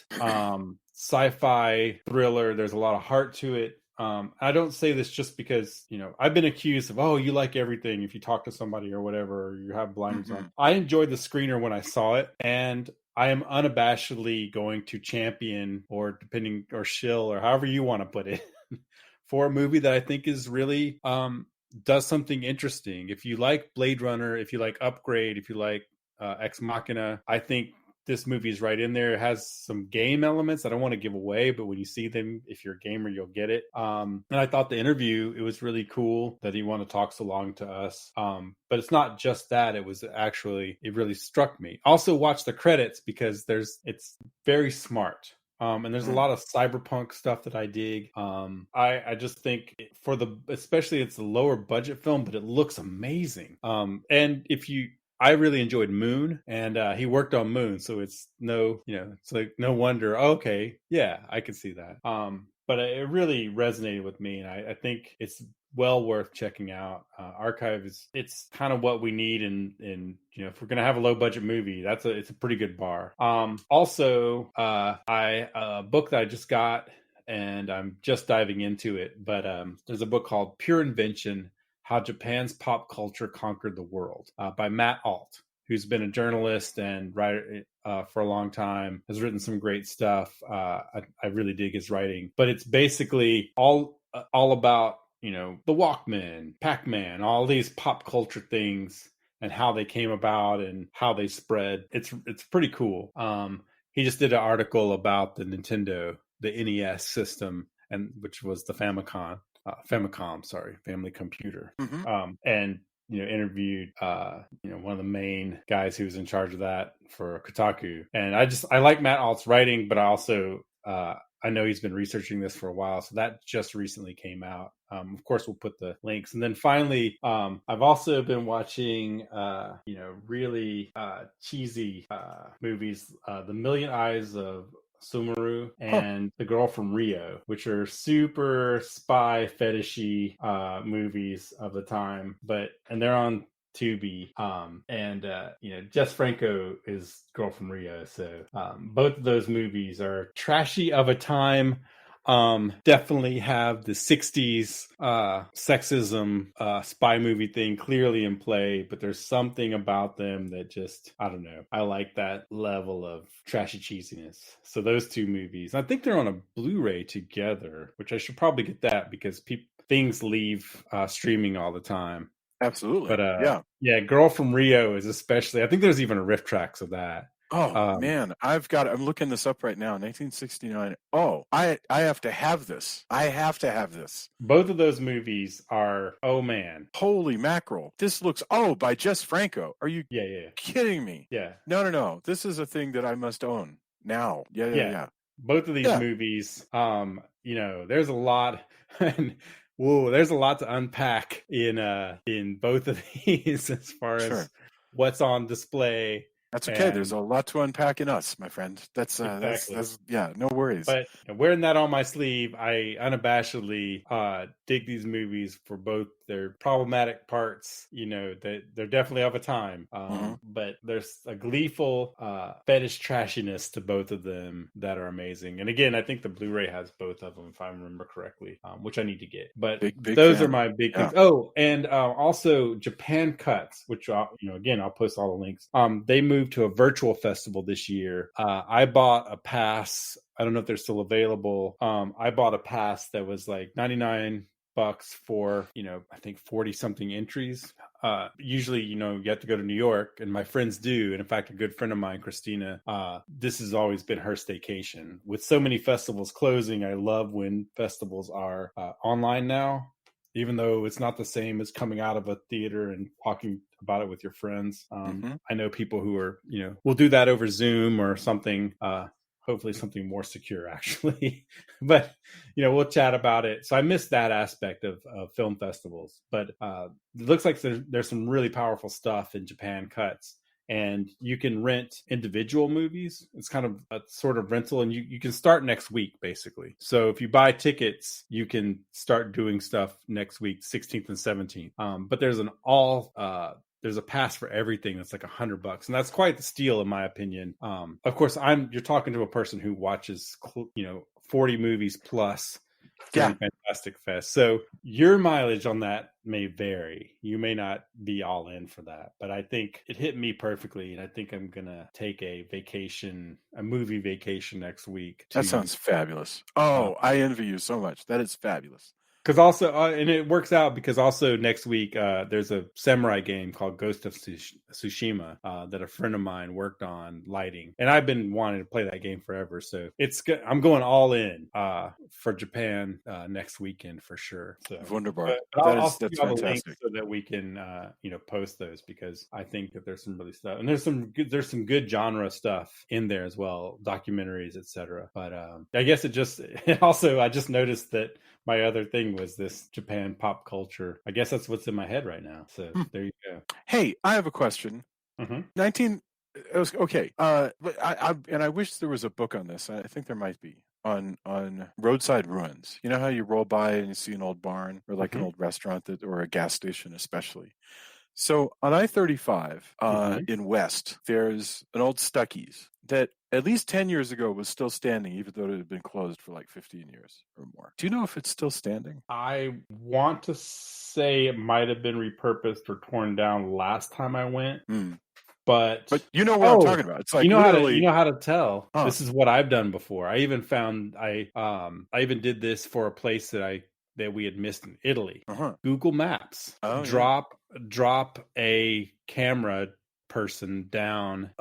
sci-fi thriller. There's a lot of heart to it. I don't say this just because, I've been accused of, oh, you like everything if you talk to somebody or whatever, or you have blinders on. I enjoyed the screener when I saw it, and I am unabashedly going to champion or shill or however you want to put it for a movie that I think is really does something interesting. If you like Blade Runner, if you like Upgrade, if you like Ex Machina, I think this movie is right in there. It has some game elements I don't want to give away, but when you see them, if you're a gamer, you'll get it. And I thought the interview, it was really cool that he wanted to talk so long to us. But it's not just that. It really struck me. Also watch the credits because it's very smart. And there's a lot of cyberpunk stuff that I dig. I just think especially it's a lower budget film, but it looks amazing. And I really enjoyed Moon, and he worked on Moon, so it's it's like no wonder. Okay, yeah, I can see that. But it really resonated with me, and I think it's well worth checking out. Archive it's kind of what we need, in if we're gonna have a low budget movie, it's a pretty good bar. Also, a book that I just got, and I'm just diving into it, but there's a book called Pure Invention: How Japan's Pop Culture Conquered the World, by Matt Alt, who's been a journalist and writer for a long time, has written some great stuff. I really dig his writing, but it's basically all about, the Walkman, Pac-Man, all these pop culture things and how they came about and how they spread. It's pretty cool. He just did an article about the Nintendo, the NES system, and which was the Famicom, Family Computer. And interviewed one of the main guys who was in charge of that for Kotaku. And I like Matt Alt's writing, but I also I know he's been researching this for a while, so that just recently came out. Of course, we'll put the links. And then finally, I've also been watching really cheesy movies, The Million Eyes of Sumaru and The Girl from Rio, which are super spy fetishy movies of the time, and they're on Tubi. Jess Franco is Girl from Rio, so both of those movies are trashy of a time. Definitely have the 60s sexism spy movie thing clearly in play, but there's something about them that just, I don't know, I like that level of trashy cheesiness. So those two movies, I think they're on a Blu-ray together, which I should probably get that because things leave streaming all the time. Absolutely. But yeah, Girl from Rio is especially, I think there's even a riff tracks of that. Oh man, I'm looking this up right now. 1969. Oh, I have to have this. Both of those movies are, oh man. Holy mackerel. This looks, by Jess Franco. Are you kidding me? Yeah. No. This is a thing that I must own now. Yeah. Both of these movies, there's a lot there's a lot to unpack in both of these as far as what's on display. That's okay. There's a lot to unpack in us, my friend. That's no worries. But wearing that on my sleeve, I unabashedly dig these movies for both their problematic parts. That they're definitely of a time, but there's a gleeful fetish trashiness to both of them that are amazing. And again, I think the Blu-ray has both of them, if I remember correctly, which I need to get. But big those fan. Are my big things. Oh, and also Japan Cuts, which again, I'll post all the links. They moved to a virtual festival this year. I bought a pass. I don't know if they're still available. I bought a pass that was like $99 for, I think 40 something entries. Usually, you have to go to New York, and my friends do. And in fact, a good friend of mine, Christina, this has always been her staycation. With so many festivals closing, I love when festivals are online now. Even though it's not the same as coming out of a theater and talking about it with your friends. I know people who are, will do that over Zoom or something. hopefully something more secure, actually. But we'll chat about it. So I missed that aspect of film festivals, but it looks like there's some really powerful stuff in Japan Cuts. And you can rent individual movies. It's kind of a sort of rental, and you can start next week, basically. So if you buy tickets, you can start doing stuff next week, 16th and 17th. But there's there's a pass for everything that's like $100, and that's quite the steal, in my opinion. Of course, you're talking to a person who watches 40 movies plus during Fantastic Fest. So your mileage on that may vary. You may not be all in for that, but I think it hit me perfectly, and I think I'm gonna take a movie vacation next week. That sounds fabulous. Oh, I envy you so much. That is fabulous. Because also, and it works out because also next week there's a samurai game called Ghost of Tsushima that a friend of mine worked on lighting, and I've been wanting to play that game forever. So I'm going all in for Japan next weekend for sure. So wunderbar. That's fantastic. So that we can post those, because I think that there's some really stuff, and there's some good genre stuff in there as well, documentaries, etc. But I guess I just noticed that my other thing was this Japan pop culture. I guess that's what's in my head right now. So there you go. Hey, I have a question. Mm-hmm. Okay. But I wish there was a book on this. I think there might be on roadside ruins. You know how you roll by and you see an old barn or like an old restaurant or a gas station, especially. So on I-35 in West, there's an old Stuckey's that at least 10 years ago was still standing, even though it had been closed for like 15 years or more. Do you know if it's still standing? I want to say it might have been repurposed or torn down last time I went. But you know what I'm talking about. It's like you know how to tell. Huh. This is what I've done before. I even found I even did this for a place that we had missed in Italy. Google Maps. Drop a camera person down.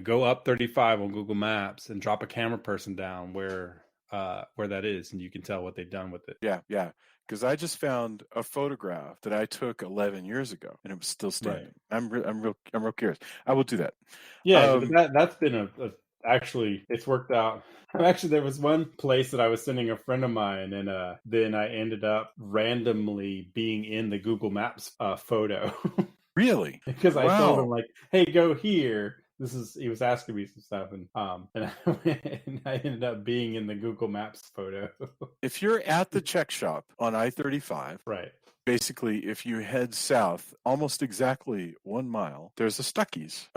Go up 35 on Google Maps and drop a camera person down where that is, and you can tell what they've done with it. Yeah. Because I just found a photograph that I took 11 years ago, and it was still standing. Right. I'm real curious. I will do that. Yeah, but that's been actually, it's worked out. Actually, there was one place that I was sending a friend of mine, and then I ended up randomly being in the Google Maps photo. Really? Because I told him, like, hey, go here. He was asking me some stuff, and I ended up being in the Google Maps photo. If you're at the check shop on I-35, right. Basically, if you head south almost exactly 1 mile, there's a Stuckey's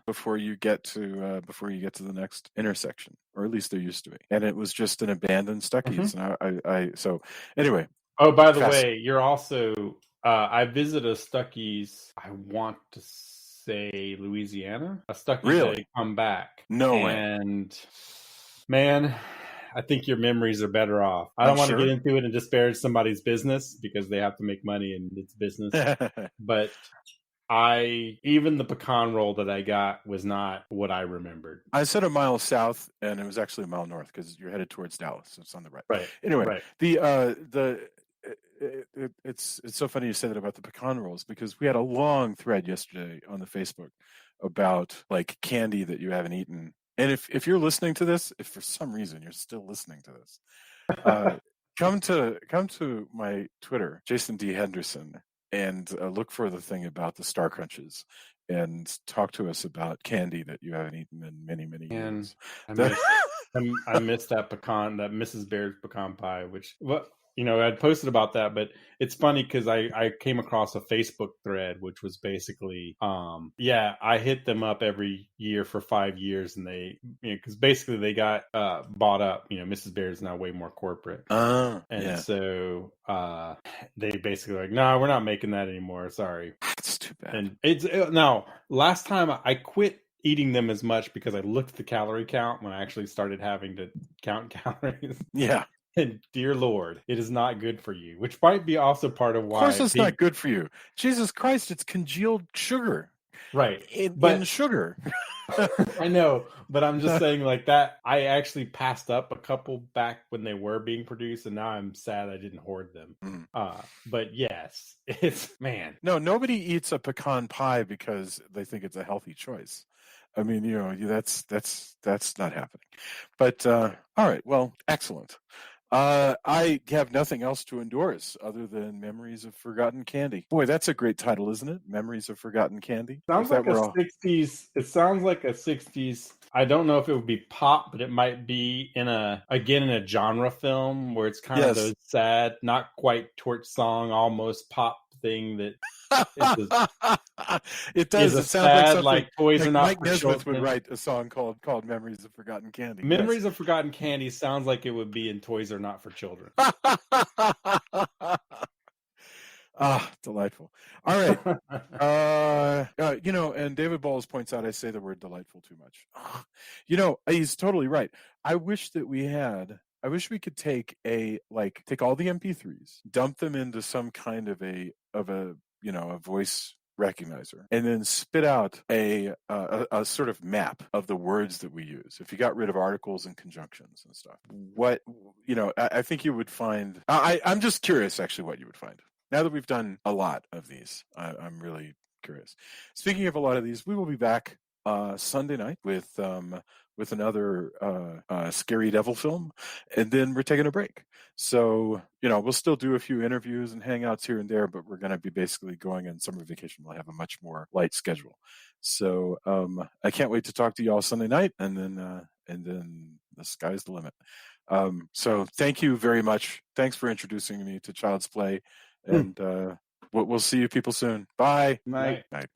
before you get to the next intersection, or at least there used to be. And it was just an abandoned Stuckey's. And so anyway. Oh, by the way, you're also I visited a Stuckey's. I want to say Louisiana. A Stuckey's really? That had come back. No way. And man, I think your memories are better off. I don't want to get into it and disparage somebody's business because they have to make money and it's business. But even the pecan roll that I got was not what I remembered. I said a mile south, and it was actually a mile north because you're headed towards Dallas. So it's on the right. Right. Anyway, right. It's so funny you say that about the pecan rolls, because we had a long thread yesterday on the Facebook about like candy that you haven't eaten. And if you're listening to this, if for some reason you're still listening to this, come to my Twitter, Jason D. Henderson, and look for the thing about the Star Crunches, and talk to us about candy that you haven't eaten in many, many years. I missed that Mrs. Baird's pecan pie, which I'd posted about that, but it's funny because I came across a Facebook thread, which was basically, I hit them up every year for 5 years, and they, because basically they got bought up. Mrs. Baird is now way more corporate, so they basically like, no, we're not making that anymore. Sorry, that's too bad. And now last time I quit eating them as much because I looked at the calorie count when I actually started having to count calories. Yeah. And dear Lord, it is not good for you, which might be also part of why. Of course, it's not good for you. Jesus Christ, it's congealed sugar. Right. In sugar. I know, but I'm just saying like that. I actually passed up a couple back when they were being produced, and now I'm sad I didn't hoard them. But yes, it's, man. No, nobody eats a pecan pie because they think it's a healthy choice. I mean, that's not happening. But all right, well, excellent. I have nothing else to endorse other than Memories of Forgotten Candy. Boy, that's a great title, isn't it? Memories of Forgotten Candy. Sounds like a 60s. It sounds like a 60s. I don't know if it would be pop, but it might be in a genre film where it's kind of those sad, not quite torch song, almost pop thing that it does. It sounds like something like Toys Are Not Mike for Nesmith Children. would write a song called Memories of Forgotten Candy. Memories of Forgotten Candy sounds like it would be in Toys Are Not for Children. Delightful. All right. And David Balls points out I say the word delightful too much. He's totally right. I wish we could take all the MP3s, dump them into some kind of a voice recognizer, and then spit out a sort of map of the words that we use. If you got rid of articles and conjunctions and stuff, I think you would find. I'm just curious, actually, what you would find. Now that we've done a lot of these, I'm really curious. Speaking of a lot of these, we will be back Sunday night with another scary devil film, and then we're taking a break. So we'll still do a few interviews and hangouts here and there, but we're going to be basically going on summer vacation. We'll have a much more light schedule. So I can't wait to talk to you all Sunday night, and then the sky's the limit. So thank you very much. Thanks for introducing me to Child's Play, and we'll see you people soon. Bye. Night. Night.